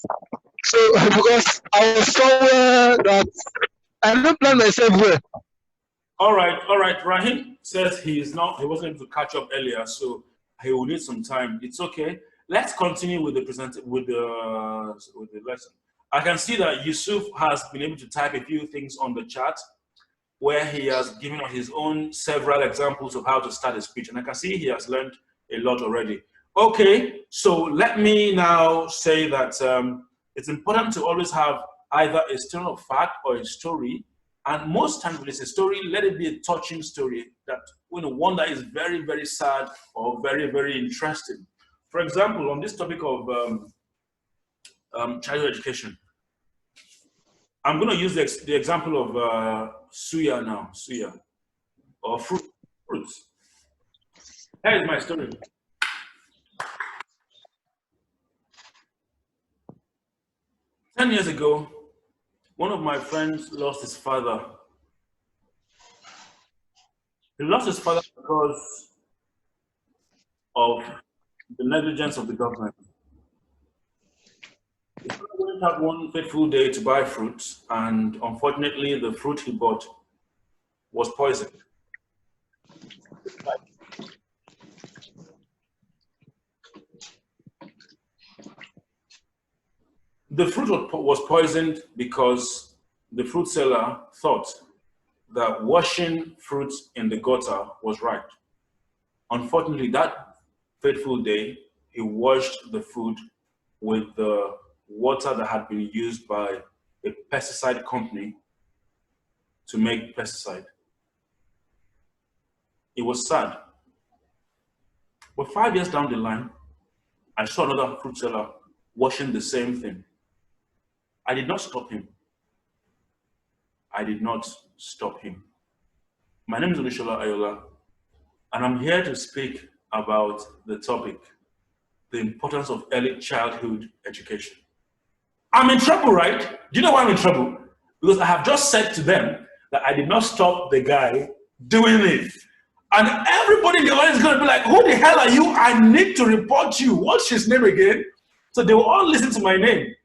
So, because I was somewhere that I don't plan myself well. All right. Rahim says he wasn't able to catch up earlier, so he will need some time. It's okay. Let's continue with the lesson. I can see that Yusuf has been able to type a few things on the chat where he has given us his own several examples of how to start a speech, and I can see he has learned a lot already. Okay, so let me now say that it's important to always have either a story of fact or a story. And most times when it's a story, let it be a touching story, that one that is very, very sad or very, very interesting. For example, on this topic of childhood education, I'm going to use the example of suya now, suya, or fruits. Here is my story. Ten years ago, one of my friends lost his father. He lost his father because of the negligence of the government. He went out one fateful day to buy fruit, and unfortunately, the fruit he bought was poisoned. The fruit was poisoned because the fruit seller thought that washing fruits in the gutter was right. Unfortunately, that fateful day, he washed the food with the water that had been used by a pesticide company to make pesticide. It was sad. But 5 years down the line, I saw another fruit seller washing the same thing. I did not stop him. I did not stop him. My name is Olusola Ayoola, and I'm here to speak about the topic, the importance of early childhood education. I'm in trouble, right? Do you know why I'm in trouble? Because I have just said to them that I did not stop the guy doing it. And everybody in the audience is going to be like, who the hell are you? I need to report you. What's his name again? So they will all listen to my name.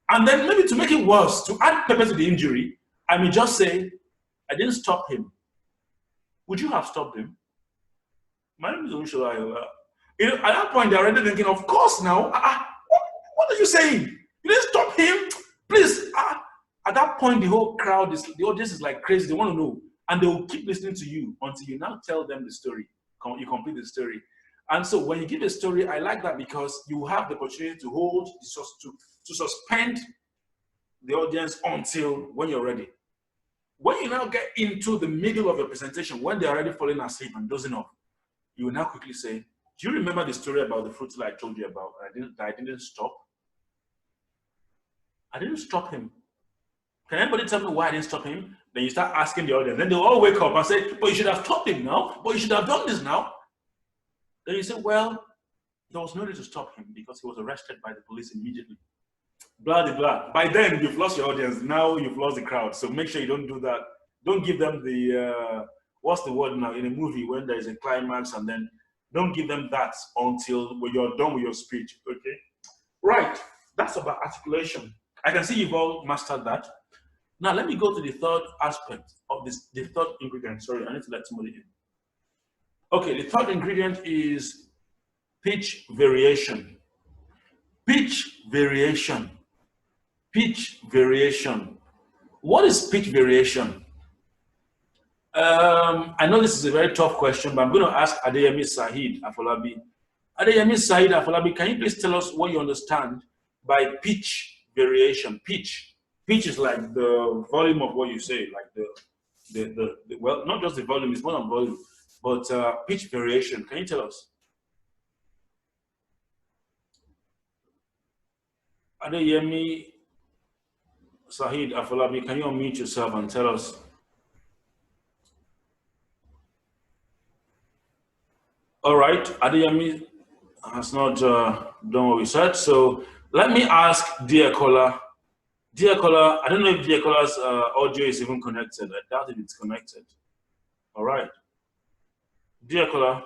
And then maybe to make it worse, to add pepper to the injury, I may just say, I didn't stop him. Would you have stopped him? My name is Olusola Ayoola. You know, at that point, they're already thinking, of course now, what are you saying? You didn't stop him? Please. At that point, the whole crowd, the audience is like crazy. They want to know. And they will keep listening to you until you now tell them the story. You complete the story. And so when you give a story, I like that because you have the opportunity to hold, to suspend the audience until when you're ready. When you now get into the middle of your presentation, when they're already falling asleep and dozing off, you will now quickly say, do you remember the story about the fruit I told you about? I didn't stop. I didn't stop him. Can anybody tell me why I didn't stop him? Then you start asking the audience. Then they all wake up and say, but you should have stopped him now. But you should have done this now. Then you say, well, there was no need to stop him because he was arrested by the police immediately. Blah, blah, blah. By then, you've lost your audience. Now you've lost the crowd. So make sure you don't do that. Don't give them the, what's the word now? In a movie, when there is a climax, and then don't give them that until when you're done with your speech, okay? Right, that's about articulation. I can see you've all mastered that. Now, let me go to the third aspect of this, the third ingredient. Sorry, I need to let somebody in. Okay, the third ingredient is pitch variation. Pitch variation. Pitch variation. What is pitch variation? I know this is a very tough question, but I'm going to ask Adeyemi Saheed Afolabi. Adeyemi Saheed Afolabi, can you please tell us what you understand by pitch variation? Pitch. Pitch is like the volume of what you say, like the well, not just the volume, it's more than volume, but pitch variation. Can you tell us? Adeyemi Saheed Afolabi, can you unmute yourself and tell us? All right, Adeyemi has not done what we said, so let me ask dear caller. Dear caller, I don't know if dear caller's audio is even connected. I doubt if it's connected. All right. Dear caller.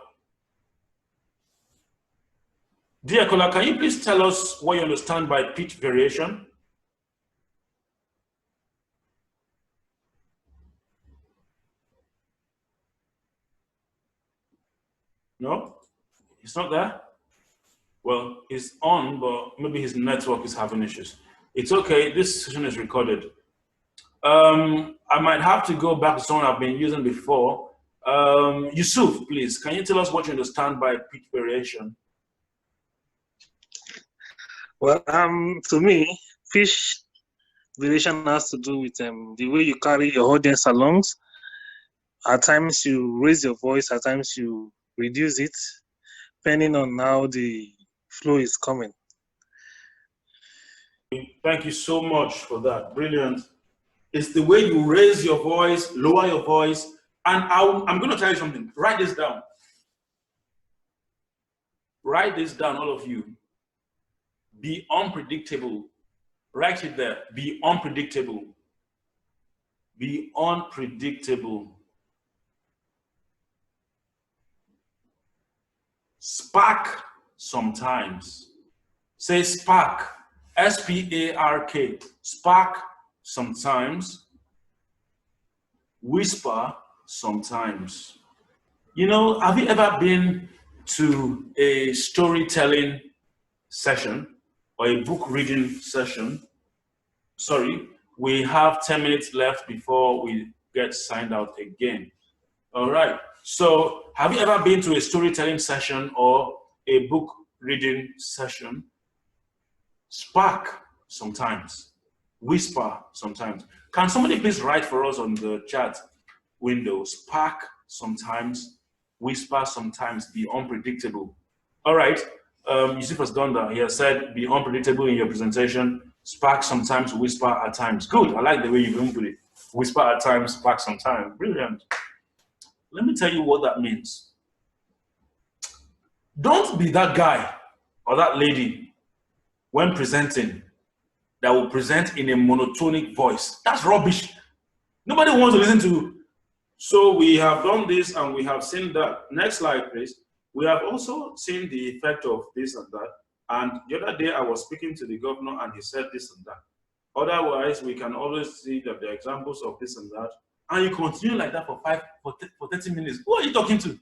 Dear caller, can you please tell us what you understand by pitch variation? No? He's not there? Well, he's on, but maybe his network is having issues. It's okay, this session is recorded. I might have to go back to someone I've been using before. Yusuf, please, can you tell us what you understand by pitch variation? Well, to me, pitch variation has to do with the way you carry your audience along. At times you raise your voice, at times you reduce it, depending on how the flow is coming. Thank you so much for that. Brilliant. It's the way you raise your voice, lower your voice, and I'm going to tell you something. Write this down. Write this down, all of you. Be unpredictable. Write it there. Be unpredictable. Be unpredictable. Spark sometimes. Say spark. S-P-A-R-K. Spark sometimes. Whisper sometimes. You know, have you ever been to a storytelling session or a book reading session? Sorry, we have 10 minutes left before we get signed out again. All right. So have you ever been to a storytelling session or a book reading session? Spark sometimes, whisper sometimes. Can somebody please write for us on the chat window? Spark sometimes, whisper sometimes, be unpredictable. All right, Yusuf has done that. He has said be unpredictable in your presentation, spark sometimes, whisper at times. Good, I like the way you put it. Whisper at times, spark sometimes. Brilliant. Let me tell you what that means. Don't be that guy or that lady when presenting that will present in a monotonic voice. That's rubbish. Nobody wants to listen to. So we have done this and we have seen that. Next slide, please. We have also seen the effect of this and that. And the other day I was speaking to the governor and he said this and that. Otherwise, we can always see that there are examples of this and that. And you continue like that for 30 minutes. Who are you talking to?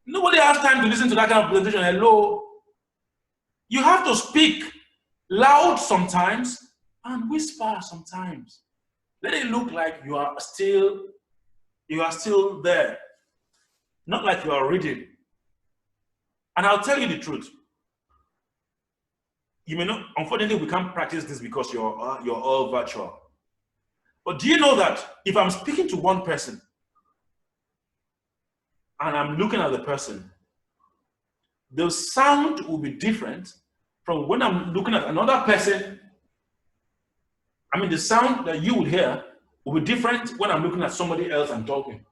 Nobody has time to listen to that kind of presentation. Hello. You have to speak loud sometimes and whisper sometimes. Let it look like you are still there, not like you are reading. And I'll tell you the truth. You may not, unfortunately, we can't practice this because you're all virtual. But do you know that if I'm speaking to one person and I'm looking at the person, the sound will be different from when I'm looking at another person. I mean, the sound that you would hear will be different when I'm looking at somebody else and talking.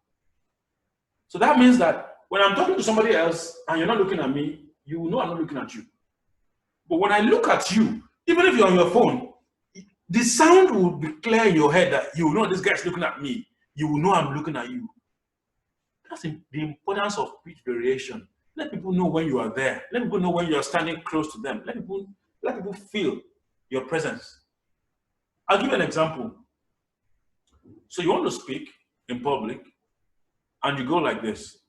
So that means that when I'm talking to somebody else and you're not looking at me, you will know I'm not looking at you. But when I look at you, even if you're on your phone, the sound will be clear in your head that you will know this guy's looking at me. You will know I'm looking at you. That's the importance of pitch variation. Let people know when you are there. Let people know when you are standing close to them. Let people feel your presence. I'll give you an example. So you want to speak in public and you go like this.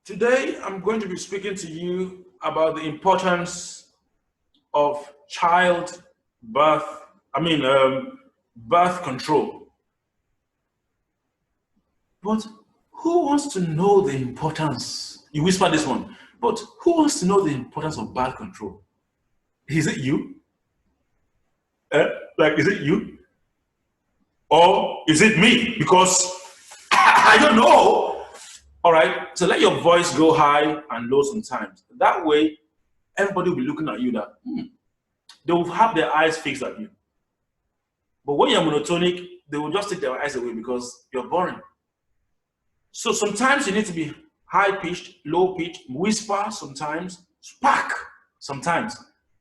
Today, I'm going to be speaking to you about the importance of birth control. But who wants to know the importance? You whisper this one, but who wants to know the importance of birth control? Is it you? Is it you? Or is it me? Because I don't know. All right, so let your voice go high and low sometimes. That way, everybody will be looking at you that they will have their eyes fixed at you. But when you're monotonic, they will just take their eyes away because you're boring. So sometimes you need to be high-pitched, low-pitched, whisper sometimes, spark sometimes,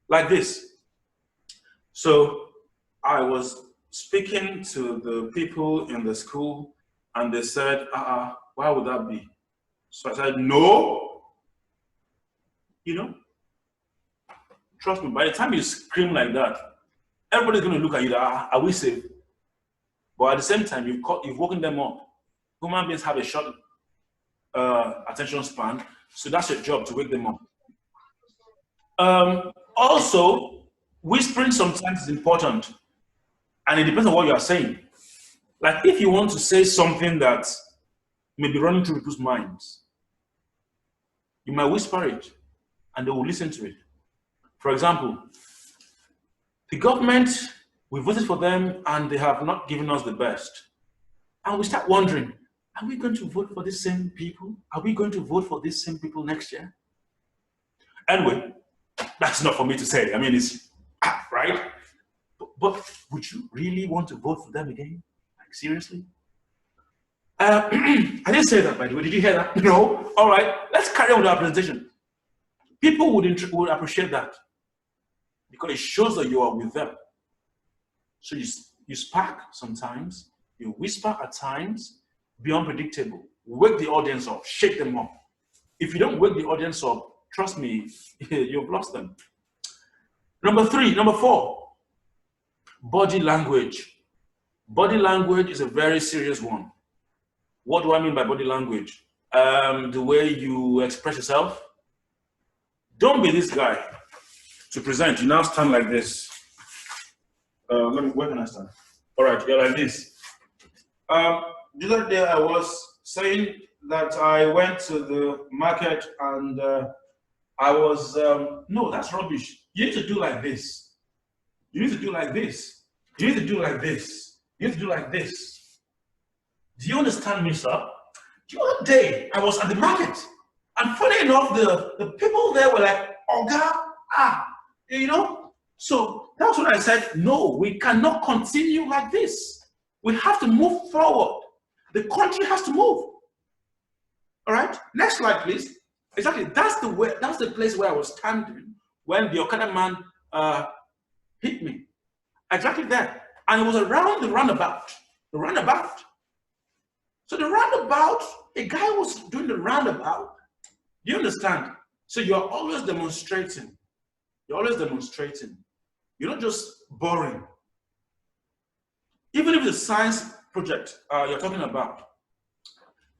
like this. So I was speaking to the people in the school and they said, why would that be? So I said, no. You know, trust me, by the time you scream like that, everybody's going to look at you that, are we safe? But at the same time, you've woken them up. Human beings have a short attention span, so that's your job, to wake them up. Also, whispering sometimes is important, and it depends on what you are saying. Like if you want to say something that may be running through people's minds, you might whisper it, and they will listen to it. For example, the government, we voted for them, and they have not given us the best. And we start wondering, are we going to vote for these same people? Are we going to vote for these same people next year? Anyway, that's not for me to say. I mean, it's right. But would you really want to vote for them again? Like, seriously? I didn't say that, by the way. Did you hear that? No? All right. Let's carry on with our presentation. People would appreciate that because it shows that you are with them. So you spark sometimes, you whisper at times, be unpredictable. Wake the audience up, shake them up. If you don't wake the audience up, trust me, you've lost them. Number 4, body language. Body language is a very serious one. What do I mean by body language? The way you express yourself. Don't be this guy to present. You now stand like this. Where can I stand? All right, you're like this. The other day I was saying that I went to the market and I was, no, that's rubbish. You need to do like this. You need to do like this. You need to do like this. You need to do like this. Do you understand me, sir? The other day I was at the market and funny enough, the people there were like, Oga, you know? So that's what I said, no, we cannot continue like this. We have to move forward. The country has to move. All right, next slide, please. Exactly, that's the place where I was standing when the Okada man hit me. Exactly there. And it was around the roundabout. The roundabout. So the roundabout, a guy was doing the roundabout. Do you understand? So you're always demonstrating. You're always demonstrating. You're not just boring. Even if it's a science project you're talking about.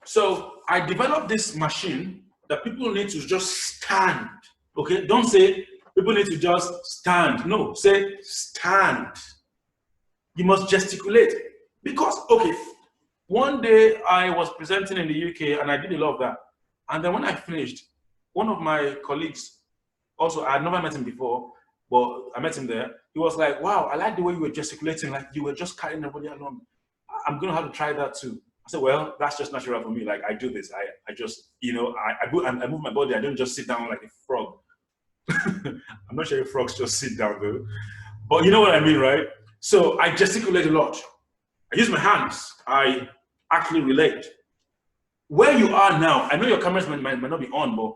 So I developed this machine that people need to just stand. Okay, don't say people need to just stand. No, say stand. You must gesticulate. Because, okay, one day I was presenting in the UK and I did a lot of that. And then when I finished, one of my colleagues, also I had never met him before, but I met him there. He was like, wow, I like the way you were gesticulating, like you were just carrying everybody along. I'm going to have to try that too. I said, well, that's just natural for me. Like I do this. I just, you know, I move my body. I don't just sit down like a frog. I'm not sure if frogs just sit down though. But you know what I mean, right? So I gesticulate a lot. I use my hands. I actually relate. Where you are now, I know your cameras might not be on, but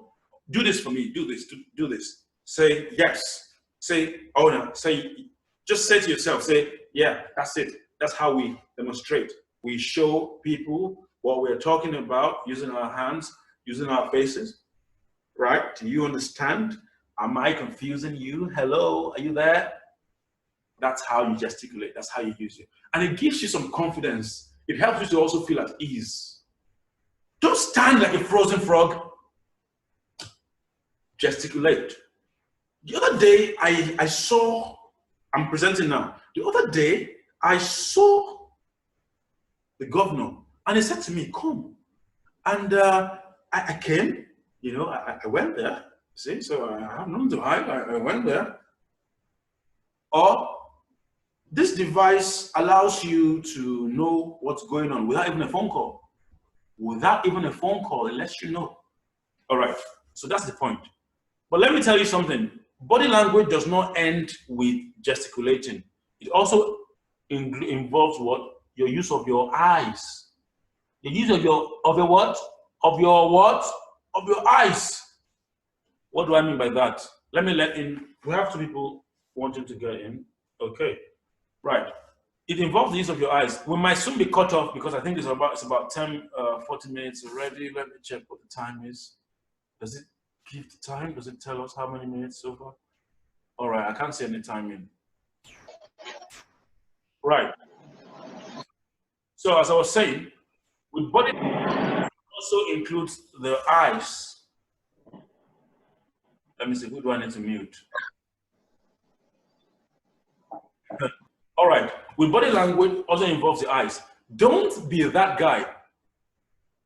do this for me. Do this. Do this. Say yes. Say, oh no. Say, just say to yourself, say, yeah, that's it. That's how we demonstrate. We show people what we're talking about using our hands, using our faces, right? Do you understand? Am I confusing you? Hello, are you there? That's how you gesticulate. That's how you use it. And it gives you some confidence. It helps you to also feel at ease. Don't stand like a frozen frog. Gesticulate. The other day, I saw, I'm presenting now. The other day, I saw the governor, and he said to me, come. And I came, you know, I went there, see, so I have nothing to hide, I went there. Or this device allows you to know what's going on without even a phone call. Without even a phone call, it lets you know. All right, so that's the point. But let me tell you something. Body language does not end with gesticulating. It also involves what? Your use of your eyes. The use of your what? Of your eyes. What do I mean by that? Let me let in. We have two people wanting to get in. Okay, right. It involves the use of your eyes. We might soon be cut off because I think it's about 10, 40 minutes already. Let me check what the time is. Does it give the time? Does it tell us how many minutes so far? All right, I can't see any time in. Right. So as I was saying, with body also includes the eyes. Let me see, who do I need to mute? All right, with body language also involves the eyes. Don't be that guy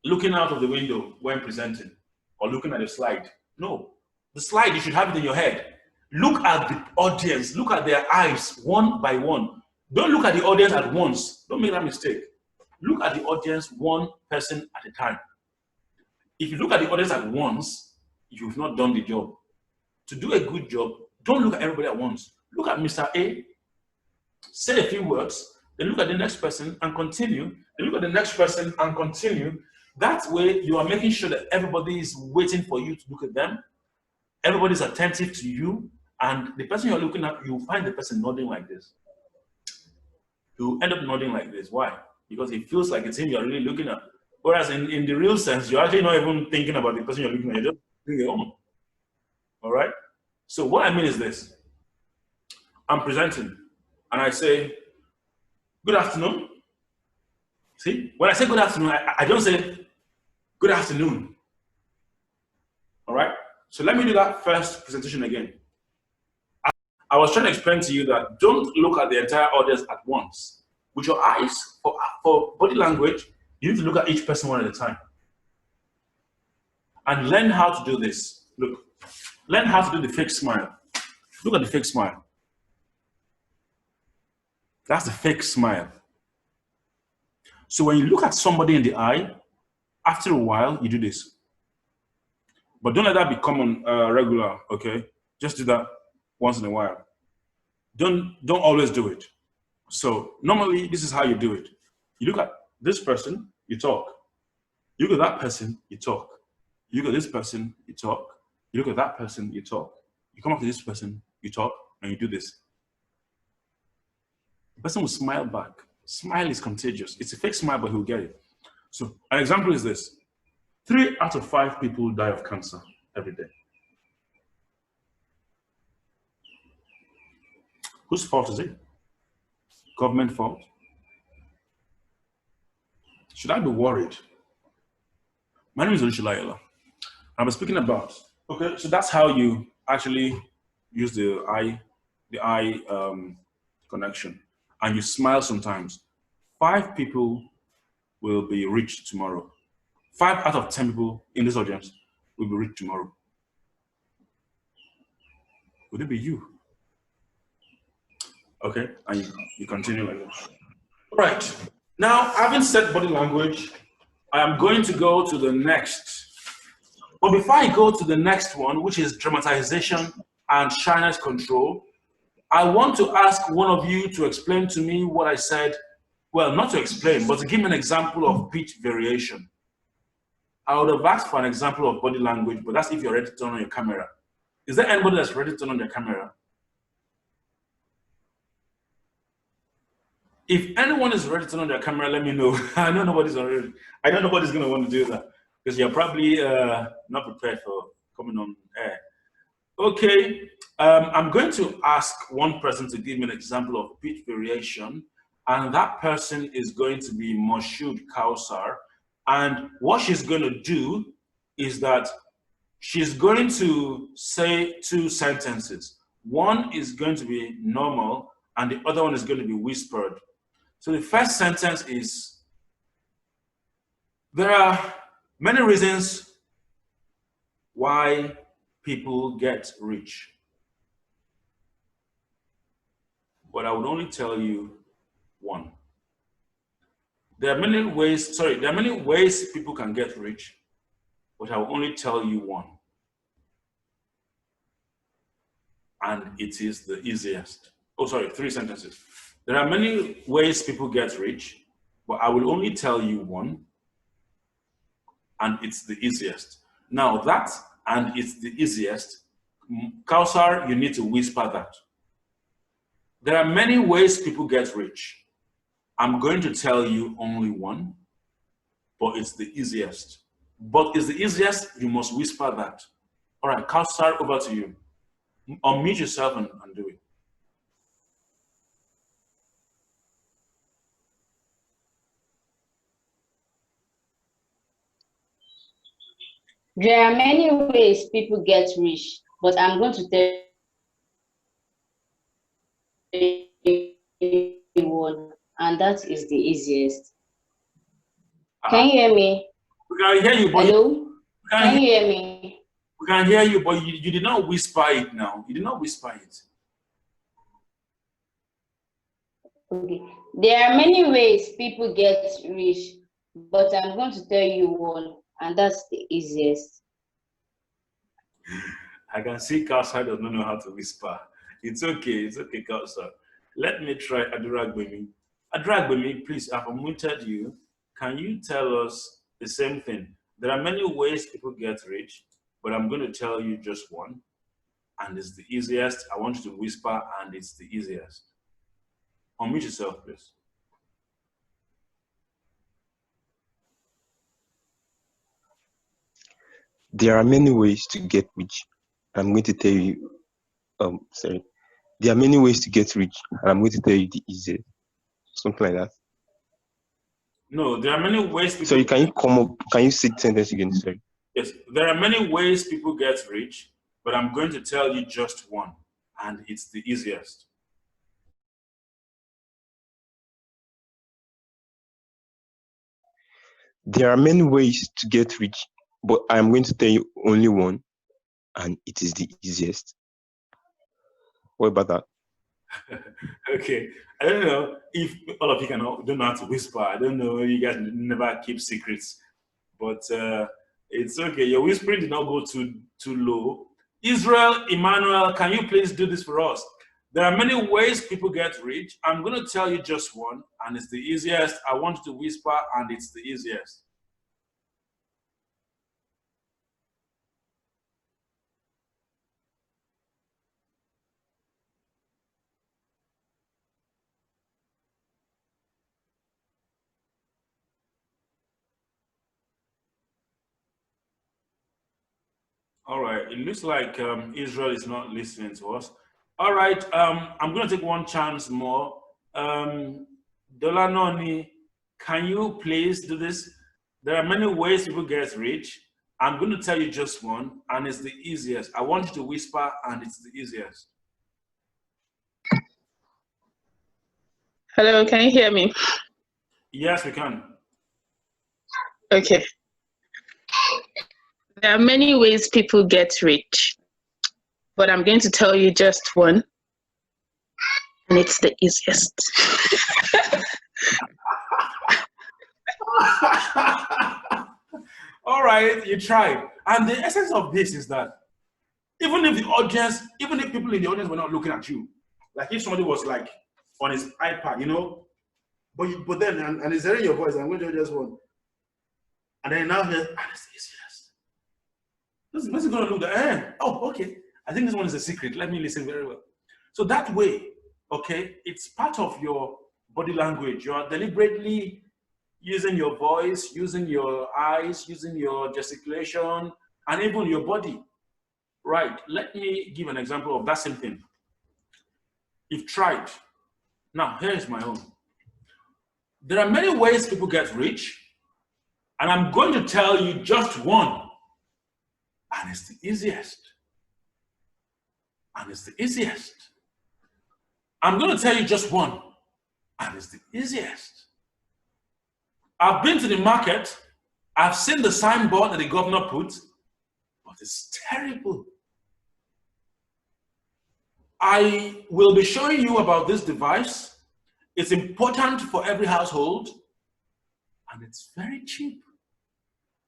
looking out of the window when presenting or looking at a slide. No, the slide, you should have it in your head. Look at the audience, look at their eyes one by one. Don't look at the audience at once. Don't make that mistake. Look at the audience one person at a time. If you look at the audience at once, you've not done the job. To do a good job, don't look at everybody at once. Look at Mr. A, say a few words, then look at the next person and continue, then look at the next person and continue. That way, you are making sure that everybody is waiting for you to look at them. Everybody's attentive to you, and the person you're looking at, you find the person nodding like this. You end up nodding like this. Why? Because it feels like it's him you're really looking at. Whereas in the real sense, you're actually not even thinking about the person you're looking at. You're just thinking, oh. All right? So what I mean is this. I'm presenting, and I say, good afternoon. See? When I say good afternoon, I don't say, good afternoon. All right? So let me do that first presentation again. I was trying to explain to you that don't look at the entire audience at once. With your eyes, for body language, you need to look at each person one at a time. And learn how to do this. Look, learn how to do the fake smile. Look at the fake smile. That's the fake smile. So when you look at somebody in the eye, after a while, you do this. But don't let that become regular, okay? Just do that once in a while. Don't always do it. So normally, this is how you do it. You look at this person, you talk. You look at that person, you talk. You look at this person, you talk. You look at that person, you talk. You come up to this person, you talk, and you do this. The person will smile back. Smile is contagious. It's a fake smile, but he'll get it. So an example is this. 3 out of 5 people die of cancer every day. Whose fault is it? Government fault? Should I be worried? My name is Olusola. I'm speaking about, okay, so that's how you actually use the eye connection. And you smile sometimes. 5 people will be rich tomorrow. 5 out of 10 people in this audience will be rich tomorrow. Would it be you? Okay, and you continue like that. All right. Now, having said body language, I am going to go to the next. But before I go to the next one, which is dramatization and shyness control, I want to ask one of you to explain to me what I said. Well, not to explain, but to give me an example of pitch variation. I would have asked for an example of body language, but that's if you're ready to turn on your camera. Is there anybody that's ready to turn on their camera? If anyone is ready to turn on their camera, let me know. I know nobody's already. I know nobody's going to want to do that because you're probably not prepared for coming on air. Okay, I'm going to ask one person to give me an example of pitch variation, and that person is going to be Moshood Kausar. And what she's going to do is that she's going to say two sentences. One is going to be normal, and the other one is going to be whispered. So the first sentence is, there are many reasons why people get rich, but I would only tell you one. There are many ways people can get rich, but I will only tell you one. And it is the easiest. Oh, sorry, 3 sentences. There are many ways people get rich, but I will only tell you one, and it's the easiest. Now that, and it's the easiest, Kausar, you need to whisper that. There are many ways people get rich. I'm going to tell you only one, but it's the easiest. But it's the easiest, you must whisper that. All right, Kausar, over to you. Unmute yourself and do it. There are many ways people get rich, but I'm going to tell you one, and that is the easiest. Can you hear me? We can hear you, but hello? Can you hear me? We can hear you, but you did not whisper it now. You did not whisper it. Okay. There are many ways people get rich, but I'm going to tell you one, and that's the easiest. I can see Kausar does not know how to whisper. It's okay, Kausar. Let me try Aduragbemi. Aduragbemi, please, I've unmuted you. Can you tell us the same thing? There are many ways people get rich, but I'm going to tell you just one, and it's the easiest. I want you to whisper, and it's the easiest. Unmute yourself, please. There are many ways to get rich. I'm going to tell you, there are many ways to get rich, and I'm going to tell you the easiest. Something like that. No, there are many ways people... Sorry, can you say the sentence again, sorry? Yes, there are many ways people get rich, but I'm going to tell you just one, and it's the easiest. There are many ways to get rich, but I'm going to tell you only one, and it is the easiest. What about that? Okay, I don't know if all of you don't know how to whisper. I don't know, you guys never keep secrets, but it's okay. Your whispering did not go too low. Israel, Emmanuel, can you please do this for us? There are many ways people get rich. I'm going to tell you just one, and it's the easiest. I want you to whisper, and it's the easiest. All right, it looks like Israel is not listening to us. All right, I'm going to take one chance more. Dolanoni, can you please do this? There are many ways people get rich. I'm going to tell you just one, and it's the easiest. I want you to whisper, and it's the easiest. Hello, can you hear me? Yes, we can. Okay. There are many ways people get rich, but I'm going to tell you just one, And it's the easiest. All right, you tried. And the essence of this is that even if people in the audience were not looking at you, like if somebody was like on his iPad, you know, but then and he's hearing your voice, I'm going to just one, and then now hear, it's the easiest. This is going to look like, oh, okay. I think this one is a secret. Let me listen very well. So that way, okay, it's part of your body language. You are deliberately using your voice, using your eyes, using your gesticulation, and even your body. Right, let me give an example of that same thing. You've tried. Now, here's my own. There are many ways people get rich, and I'm going to tell you just one, and it's the easiest. And it's the easiest. I'm going to tell you just one, and it's the easiest. I've been to the market, I've seen the signboard that the governor put, but it's terrible. I will be showing you about this device. It's important for every household, and it's very cheap.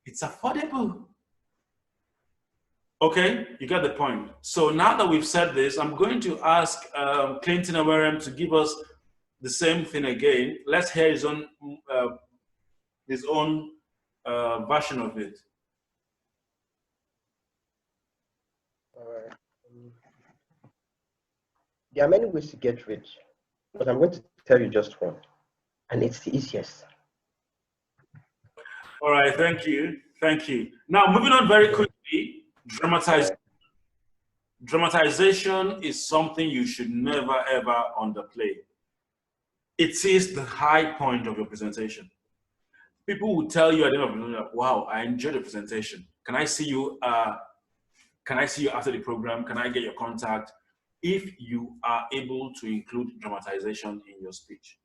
It's affordable. Okay, you get the point. So now that we've said this, I'm going to ask Clinton Awerem to give us the same thing again. Let's hear his own version of it. All right. There are many ways to get rich, but I'm going to tell you just one, and it's the easiest. All right, thank you. Thank you. Now, moving on very quickly, dramatization. Dramatization is something you should never, ever underplay. It is the high point of your presentation. People will tell you at the end of the presentation, wow, I enjoyed the presentation. Can I see you? Can I see you after the program? Can I get your contact? If you are able to include dramatization in your speech.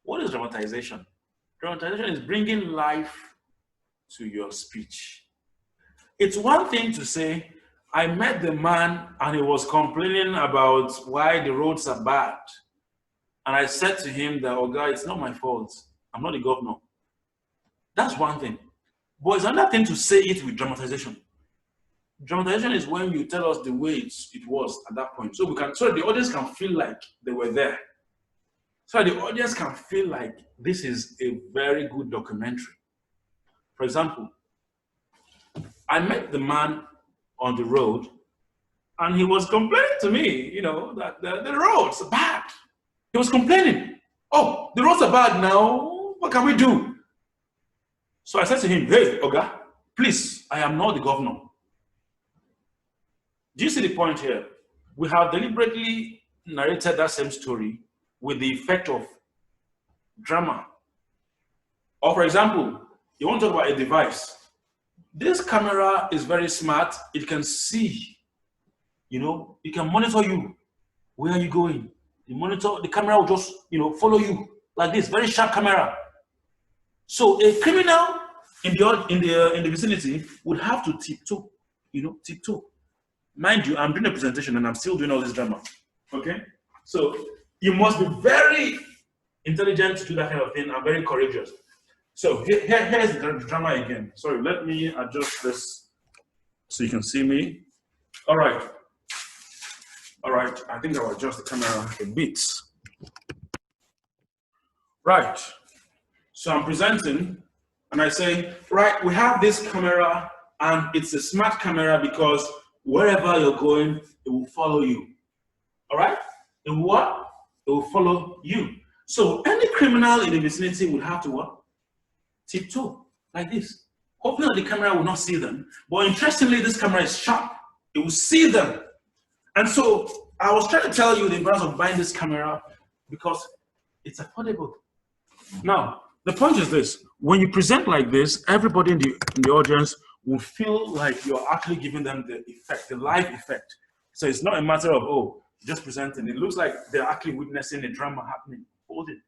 What is dramatization? Dramatization is bringing life to your speech. It's one thing to say, I met the man and he was complaining about why the roads are bad. And I said to him that, oh God, it's not my fault. I'm not the governor. That's one thing. But it's another thing to say it with dramatization. Dramatization is when you tell us the way it was at that point. So the audience can feel like they were there. So the audience can feel like this is a very good documentary. For example, I met the man on the road and he was complaining to me, you know, that the roads are bad. He was complaining. Oh, the roads are bad now. What can we do? So I said to him, hey, Oga, please, I am not the governor. Do you see the point here? We have deliberately narrated that same story with the effect of drama. Or for example, you want to talk about a device. This camera is very smart. It can see, you know, it can monitor you. Where are you going? The camera will just, you know, follow you like this, very sharp camera. So a criminal in the vicinity would have to tiptoe, you know, tiptoe. Mind you, I'm doing a presentation and I'm still doing all this drama. Okay? So you must be very intelligent to do that kind of thing and very courageous. So here's the drama again. Sorry, let me adjust this so you can see me. All right. All right, I think I'll adjust the camera a bit. Right. So I'm presenting and I say, right, we have this camera and it's a smart camera because wherever you're going, it will follow you. All right? It will what? It will follow you. So any criminal in the vicinity would have to what? Tiptoe, like this. Hoping that the camera will not see them. But interestingly, this camera is sharp. It will see them. And so I was trying to tell you the importance of buying this camera because it's affordable. Now, the point is this. When you present like this, everybody in the audience will feel like you're actually giving them the effect, the live effect. So it's not a matter of, oh, just presenting. It looks like they're actually witnessing a drama happening. Hold it.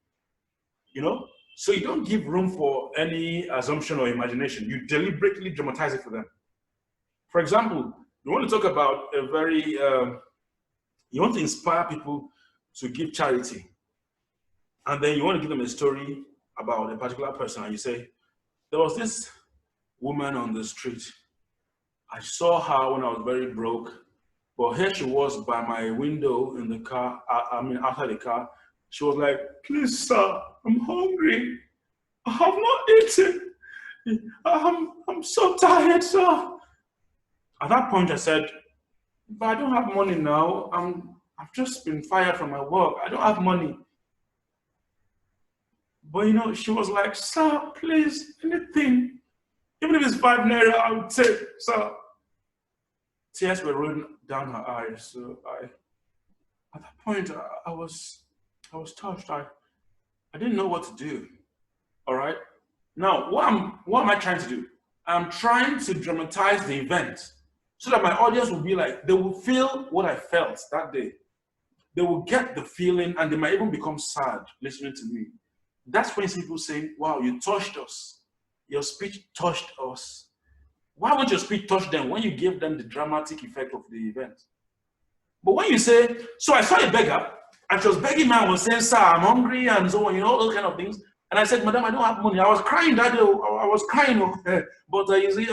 You know? So you don't give room for any assumption or imagination. You deliberately dramatize it for them. For example, you want to talk about a very, you want to inspire people to give charity. And then you want to give them a story about a particular person, and you say, there was this woman on the street. I saw her when I was very broke, but here she was by my window in the car, outside the car. She was like, please, sir, I'm hungry. I have not eaten. I'm so tired, sir. At that point, I said, but I don't have money now. I've just been fired from my work. I don't have money. But you know, she was like, sir, please, anything. Even if it's 5 naira, I would take, sir. Tears were rolling down her eyes. So at that point, I was touched. I didn't know what to do. All right. Now, what am I trying to do? I'm trying to dramatize the event so that my audience will be like, they will feel what I felt that day. They will get the feeling, and they might even become sad listening to me. That's when people say, wow, you touched us. Your speech touched us. Why won't your speech touch them when you give them the dramatic effect of the event? But when you say, so I saw a beggar, and she was begging me, I was saying, sir, I'm hungry, and so on, you know, those kind of things. And I said, madam, I don't have money. I was crying that day. I was crying. But you see,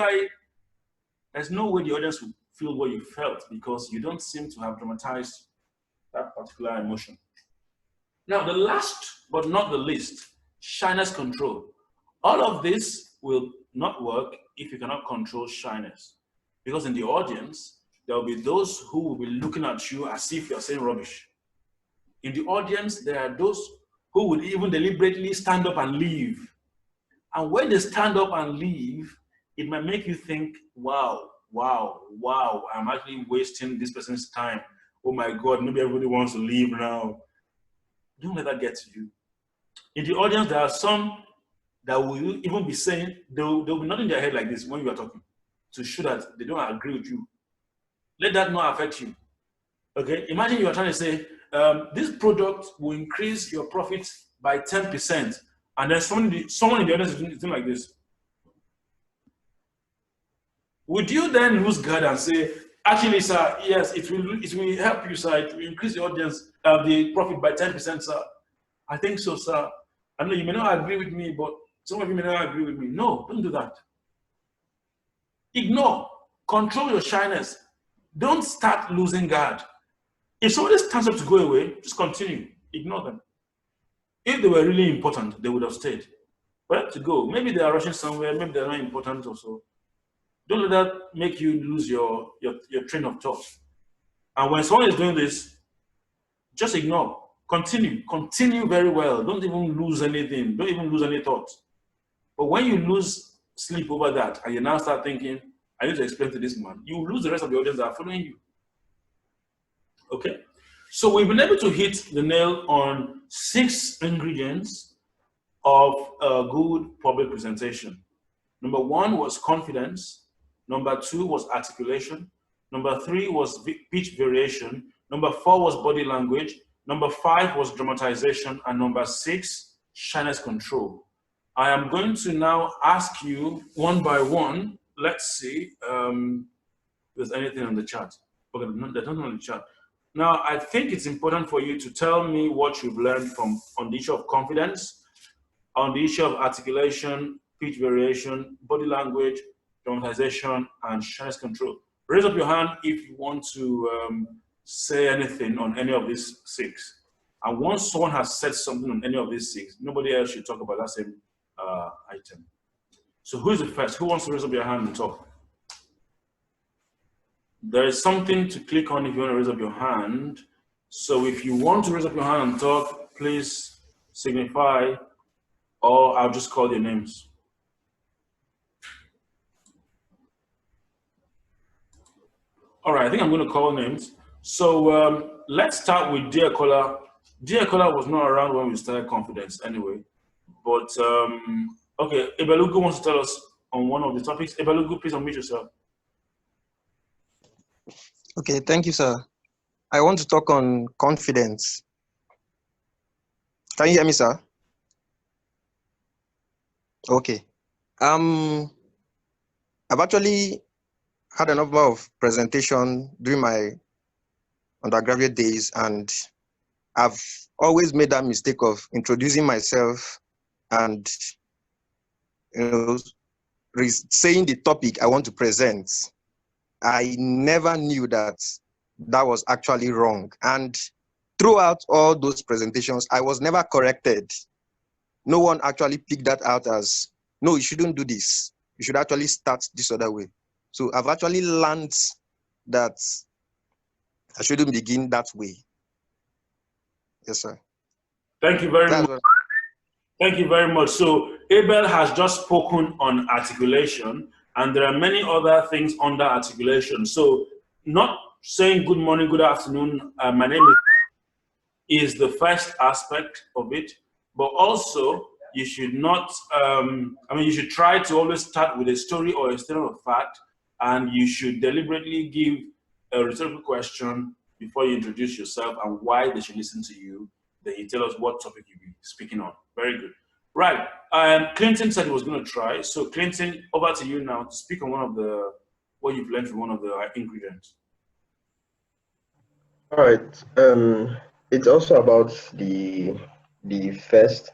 there's no way the audience will feel what you felt because you don't seem to have dramatized that particular emotion. Now, the last but not the least, shyness control. All of this will not work if you cannot control shyness. Because in the audience, there will be those who will be looking at you as if you're saying rubbish. In the audience, there are those who would even deliberately stand up and leave. And when they stand up and leave, it might make you think, wow, I'm actually wasting this person's time. Oh my God, maybe everybody wants to leave now. Don't let that get to you. In the audience, there are some that will even be saying, they'll be nodding their head like this when you are talking to show that they don't agree with you. Let that not affect you. Okay, imagine you are trying to say, this product will increase your profits by 10%, and then someone in the audience is doing like this. Would you then lose guard and say, actually, sir, yes, it will help you, sir, it will increase the audience, the profit by 10%, sir? I think so, sir. I know you may not agree with me, but some of you may not agree with me. No, don't do that. Ignore. Control your shyness. Don't start losing guard. If somebody stands up to go away, just continue. Ignore them. If they were really important, they would have stayed. But to go, maybe they are rushing somewhere, maybe they're not important or so. Don't let that make you lose your train of thought. And when someone is doing this, just ignore. Continue very well. Don't even lose anything. Don't even lose any thoughts. But when you lose sleep over that, and you now start thinking, I need to explain to this man, you will lose the rest of the audience that are following you. Okay? So we've been able to hit the nail on 6 ingredients of a good public presentation. Number 1 was confidence. Number 2 was articulation. Number 3 was pitch variation. Number 4 was body language. Number 5 was dramatization. And number 6, shyness control. I am going to now ask you one by one. Let's see if there's anything on the chat. Okay, there's nothing on the chat. Now, I think it's important for you to tell me what you've learned on the issue of confidence, on the issue of articulation, pitch variation, body language, dramatization, and shyness control. Raise up your hand if you want to say anything on any of these 6. And once someone has said something on any of these 6, nobody else should talk about that same item. So who is the first? Who wants to raise up your hand and talk? There is something to click on if you want to raise up your hand. So if you want to raise up your hand and talk, please signify, or I'll just call your names. All right, I think I'm going to call names. So let's start with Dear Caller. Dear Caller was not around when we started confidence anyway. But, okay, Ebelugu wants to tell us on one of the topics. Ebelugu, please unmute yourself. Okay, thank you, sir. I want to talk on confidence. Can you hear me, sir? Okay. I've actually had a number of presentations during my undergraduate days, and I've always made that mistake of introducing myself and, you know, saying the topic I want to present. I never knew that that was actually wrong. And throughout all those presentations, I was never corrected. No one actually picked that out as, no, you shouldn't do this. You should actually start this other way. So I've actually learned that I shouldn't begin that way. Yes, sir. Thank you very much. Thank you very much. So Abel has just spoken on articulation, and there are many other things under articulation. So not saying good morning, good afternoon, my name is the first aspect of it, but also you should not, you should try to always start with a story or a statement of fact, and you should deliberately give a rhetorical question before you introduce yourself and why they should listen to you. Then you tell us what topic you'll be speaking on. Very good. Right. Clinton said he was going to try. So Clinton, over to you now to speak on one of the, what you've learned from one of the ingredients. All right. It's also about the first.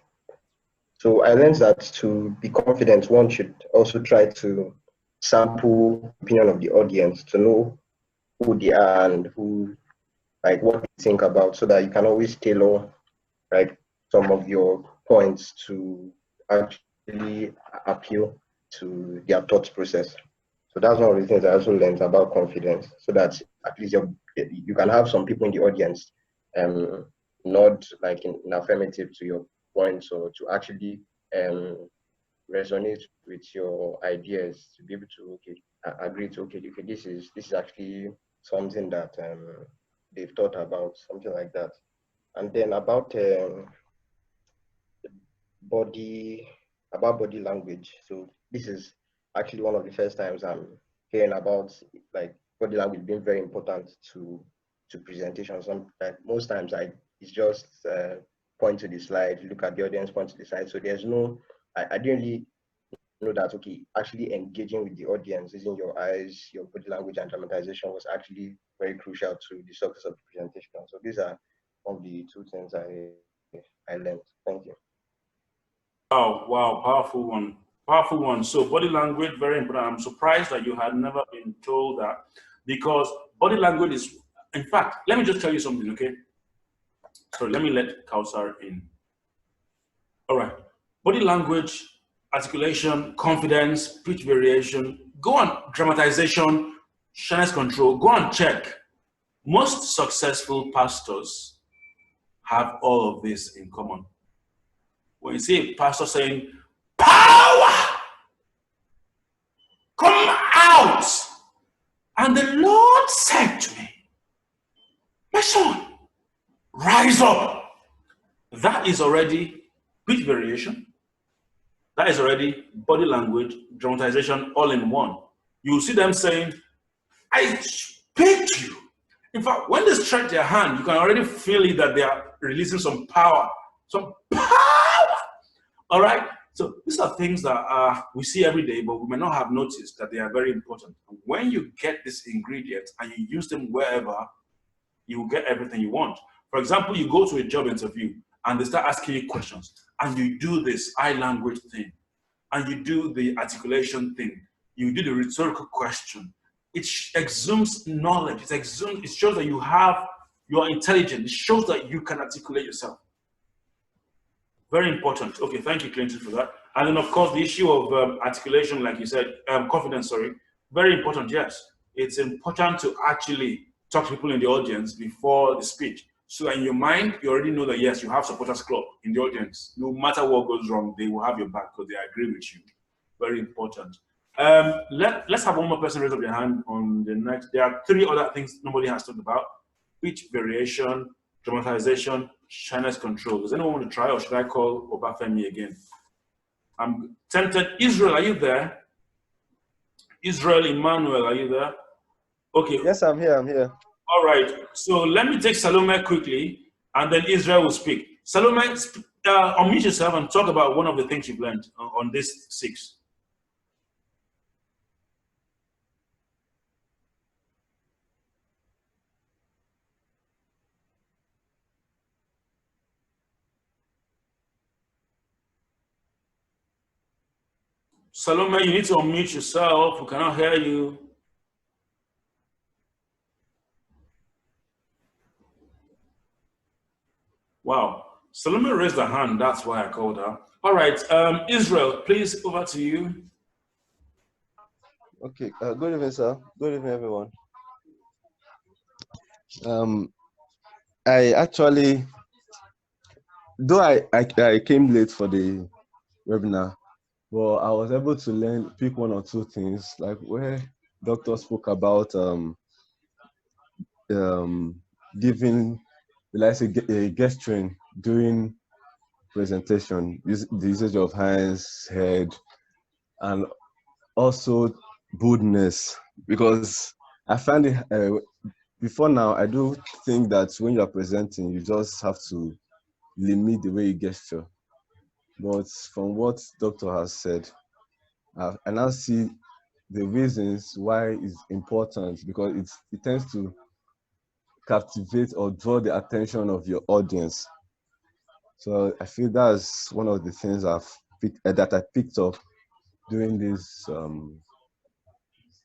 So I learned that to be confident, one should also try to sample opinion of the audience to know who they are and who, like, what they think about, so that you can always tailor, like, some of your points to actually appeal to their thought process. So that's one of the things I also learned about confidence, so that at least you can have some people in the audience nod like in affirmative to your points, or to actually resonate with your ideas, to be able to agree to this is actually something that they've thought about, something like that. And then about body language. So this is actually one of the first times I'm hearing about, like, body language being very important to presentations. Like, most times it's just point to the slide, look at the audience, point to the slide. So there's no, I didn't really know that, okay, actually engaging with the audience, using your eyes, your body language, and dramatization was actually very crucial to the success of the presentation. So these are one of the two things I learned. Thank you. Wow, powerful one. Powerful one. So body language, very important. I'm surprised that you had never been told that, because body language is, in fact, let me just tell you something, okay? So let me let Kausar in. All right. Body language, articulation, confidence, pitch variation, go on dramatization, shyness control, go on check. Most successful pastors have all of this in common. When you see a pastor saying, power, come out. And the Lord said to me, my son, rise up. That is already pitch variation. That is already body language, dramatization, all in one. You see them saying, I speak to you. In fact, when they stretch their hand, you can already feel it that they are releasing some power. Some power. All right? So these are things that we see every day, but we may not have noticed that they are very important. When you get these ingredients and you use them wherever, you will get everything you want. For example, you go to a job interview and they start asking you questions, and you do this eye language thing, and you do the articulation thing, you do the rhetorical question. It exudes knowledge. It shows that you are intelligent. It shows that you can articulate yourself. Very important. Okay, thank you, Clinton, for that. And then, of course, the issue of articulation, like you said, confidence, sorry, very important, yes. It's important to actually talk to people in the audience before the speech. So in your mind, you already know that, yes, you have supporters club in the audience. No matter what goes wrong, they will have your back because they agree with you. Very important. Let's have one more person raise up their hand on the next. There are three other things nobody has talked about. Pitch variation, dramatization, shyness control. Does anyone want to try, or should I call Obafemi again? I'm tempted. Israel, are you there? Israel Emmanuel, are you there? Okay. Yes, I'm here. I'm here. All right. So let me take Salome quickly, and then Israel will speak. Salome, unmute yourself and talk about one of the things you've learned on this 6. Salome, you need to unmute yourself. We cannot hear you. Wow. Salome raised her hand. That's why I called her. All right. Israel, please, over to you. Okay. Good evening, sir. Good evening, everyone. I actually, though I came late for the webinar, but I was able to pick one or two things, like where doctor spoke about giving, let's say, gesturing during presentation, the usage of hands, head, and also boldness, because I find it before now, I do think that when you are presenting, you just have to limit the way you gesture. But from what doctor has said, I now see the reasons why it's important, because it tends to captivate or draw the attention of your audience. So I feel that's one of the things that I picked up during this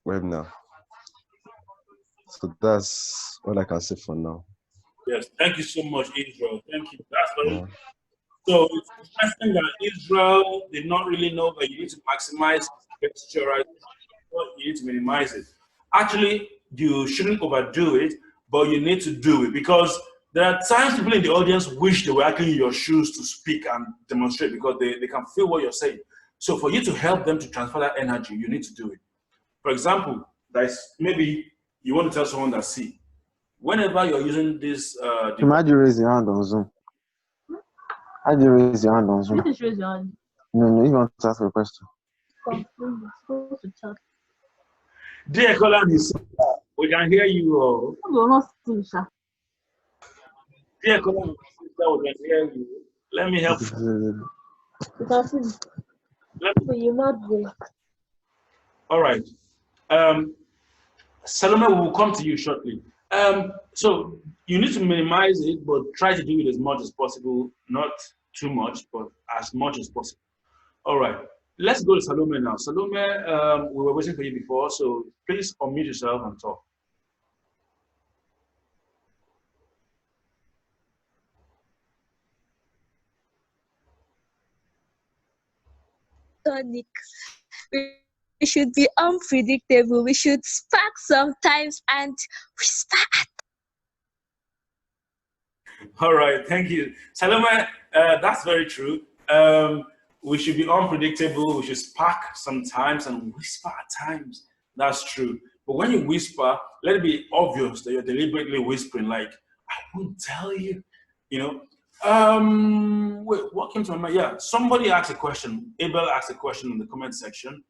webinar. So that's all I can say for now. Yes, thank you so much, Israel. Thank you. That's very So it's interesting that Israel did not really know that you need to maximize texturization, you need to minimize it. Actually, you shouldn't overdo it, but you need to do it, because there are times people in the audience wish they were actually in your shoes to speak and demonstrate, because they can feel what you're saying. So for you to help them to transfer that energy, you need to do it. For example, maybe you want to tell someone that, see, whenever you're using this How do you raise your hand on Zoom? How do you raise your hand on Zoom? Just raise your hand. No, you want to ask a question. Dear Colin, we can hear you all. Dear Colin, we can hear you. Let me help you. All right. Salome, we will come to you shortly. So you need to minimize it, but try to do it as much as possible. Not too much, but as much as possible. All right. Let's go to Salome now. Salome, we were waiting for you before, so please unmute yourself and talk. Tonic. We should be unpredictable. We should spark sometimes and whisper. All right, thank you. Salome, that's very true. We should be unpredictable. We should spark sometimes and whisper at times. That's true. But when you whisper, let it be obvious that you're deliberately whispering, like, I won't tell you, you know. Wait, what came to my mind? Yeah, somebody asked a question. Abel asked a question in the comment section.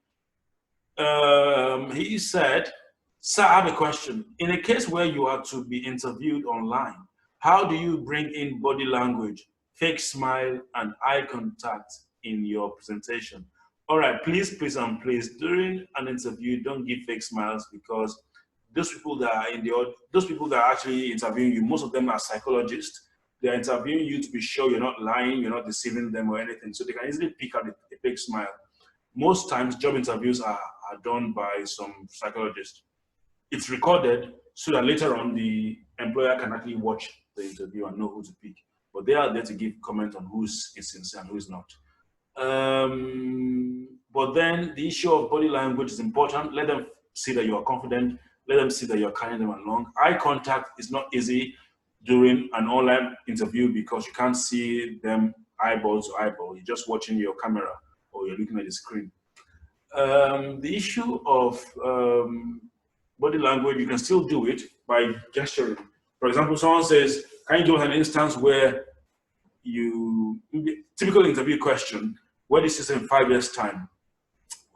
He said, sir, I have a question. In a case where you are to be interviewed online, how do you bring in body language, fake smile, and eye contact in your presentation? All right, please, during an interview, don't give fake smiles, because those people that are those people that are actually interviewing you, most of them are psychologists. They are interviewing you to be sure you're not lying, you're not deceiving them or anything. So they can easily pick out a fake smile. Most times, job interviews are done by some psychologists. It's recorded so that later on the employer can actually watch the interview and know who to pick. But they are there to give comment on who's sincere and who's not. But then the issue of body language is important. Let them see that you are confident. Let them see that you're carrying them along. Eye contact is not easy during an online interview, because you can't see them eyeball to eyeball. You're just watching your camera or you're looking at the screen. The issue of body language, you can still do it by gesturing. For example, someone says, can you give us an instance where typical interview question, where this is in 5 years' time?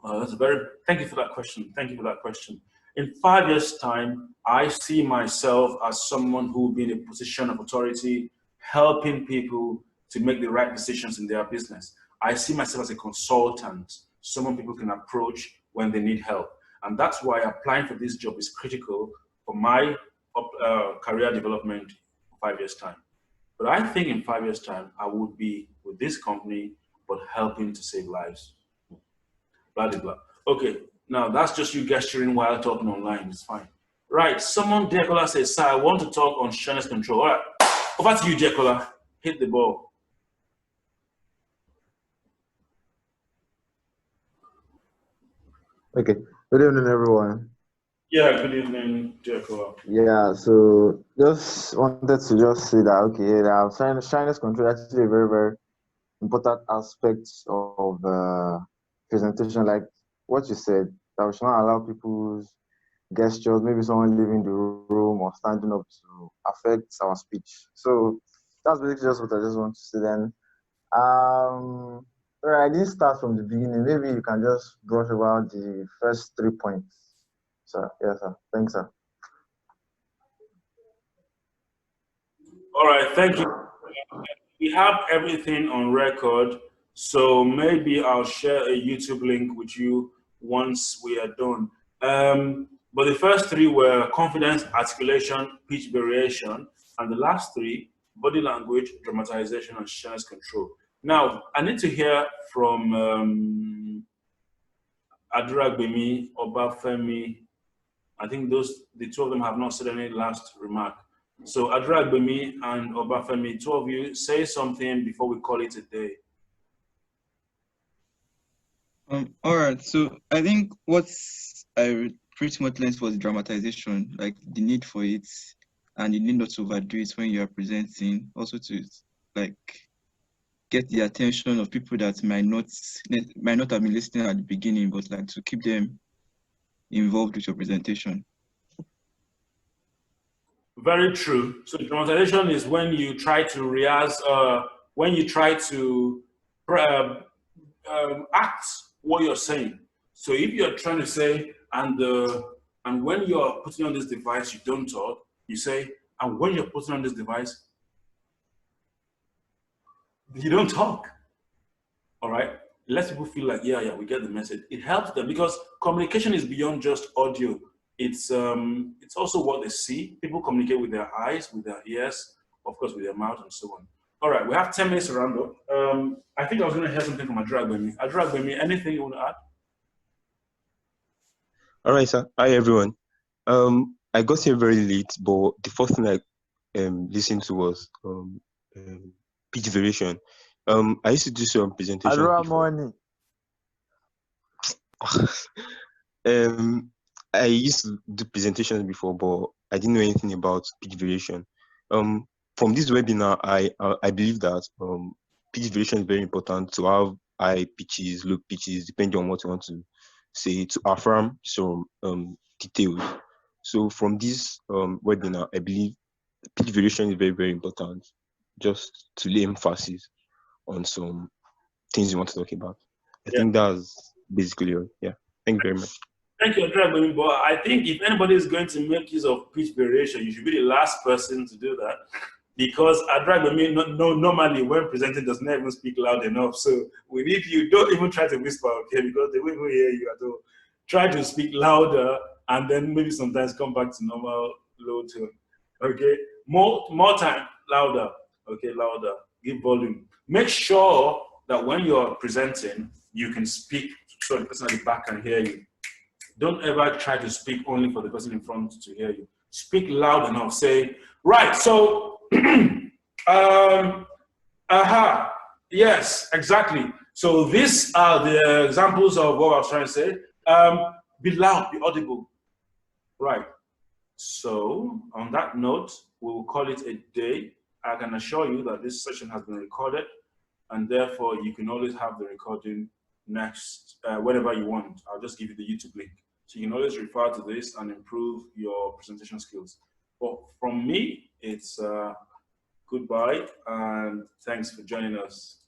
Thank you for that question. Thank you for that question. In 5 years' time, I see myself as someone who will be in a position of authority, helping people to make the right decisions in their business. I see myself as a consultant, someone people can approach when they need help. And that's why applying for this job is critical for my career development in 5 years' time. But I think in 5 years' time, I would be with this company, but helping to save lives. blah, blah, blah. Okay, now that's just you gesturing while talking online. It's fine. Right, someone, Dekola says, sir, I want to talk on shyness control. All right, over to you, Dekola. Hit the ball. Okay. Good evening, everyone. Yeah, good evening, Dekola. Yeah, so just wanted to just say that okay, shyness control is actually a very, very important aspect of presentation. Like what you said, that we should not allow people's gestures, maybe someone leaving the room or standing up to affect our speech. So that's basically just what I just want to say. Then, I didn't start from the beginning. Maybe you can just brush over the first 3 points. So yes, sir. Thanks, sir. All right, thank you. We have everything on record, so maybe I'll share a YouTube link with you once we are done. But the first three were confidence, articulation, pitch variation, and the last three, body language, dramatization, and shyness control. Now, I need to hear from Aduragbemi, Obafemi. I think the two of them have not said any last remark. So Aduragbemi and Obafemi, two of you, say something before we call it a day. All right. So I think what I pretty much learned was dramatization, like the need for it, and you need not to overdo it when you are presenting. Also to like get the attention of people that might not have been listening at the beginning, but like to keep them involved with your presentation. Very true. So dramatization is when you try to rehearse, when you try to act what you're saying. So if you're trying to say, and when you're putting on this device, you don't talk, you say, and when you're putting on this device, you don't talk. All right? It lets people feel like, yeah, we get the message. It helps them because communication is beyond just audio. It's also what they see. People communicate with their eyes, with their ears, of course, with their mouth, and so on. All right, we have 10 minutes to round up. I think I was going to hear something from Aduragbemi. Aduragbemi, anything you want to add? All right, sir. Hi, everyone. I got here very late, but the first thing I listened to was pitch variation. I used to do some presentations before. I used to do presentations before, but I didn't know anything about pitch variation. From this webinar, I believe that pitch variation is very important to have high pitches, low pitches, depending on what you want to say, to affirm some details. So from this webinar, I believe pitch variation is very, very important, just to lay emphasis on some things you want to talk about. I think that's basically all. Yeah. Thank you very much. Thank you, Aduragbemi. But I think if anybody is going to make use of pitch variation, you should be the last person to do that. Because Aduragbemi normally when presenting does not even speak loud enough. So we need you, don't even try to whisper, okay? Because they won't hear you at all. Try to speak louder and then maybe sometimes come back to normal low tone. Okay? More time, louder. Okay, louder. Give volume. Make sure that when you're presenting, you can speak so the person at the back can hear you. Don't ever try to speak only for the person in front to hear you. Speak loud enough. Say, right, so, yes, exactly. So these are the examples of what I was trying to say. Be loud, be audible. Right. So on that note, we will call it a day. I can assure you that this session has been recorded, and therefore you can always have the recording next, whenever you want. I'll just give you the YouTube link. So you can always refer to this and improve your presentation skills. But from me, it's goodbye and thanks for joining us.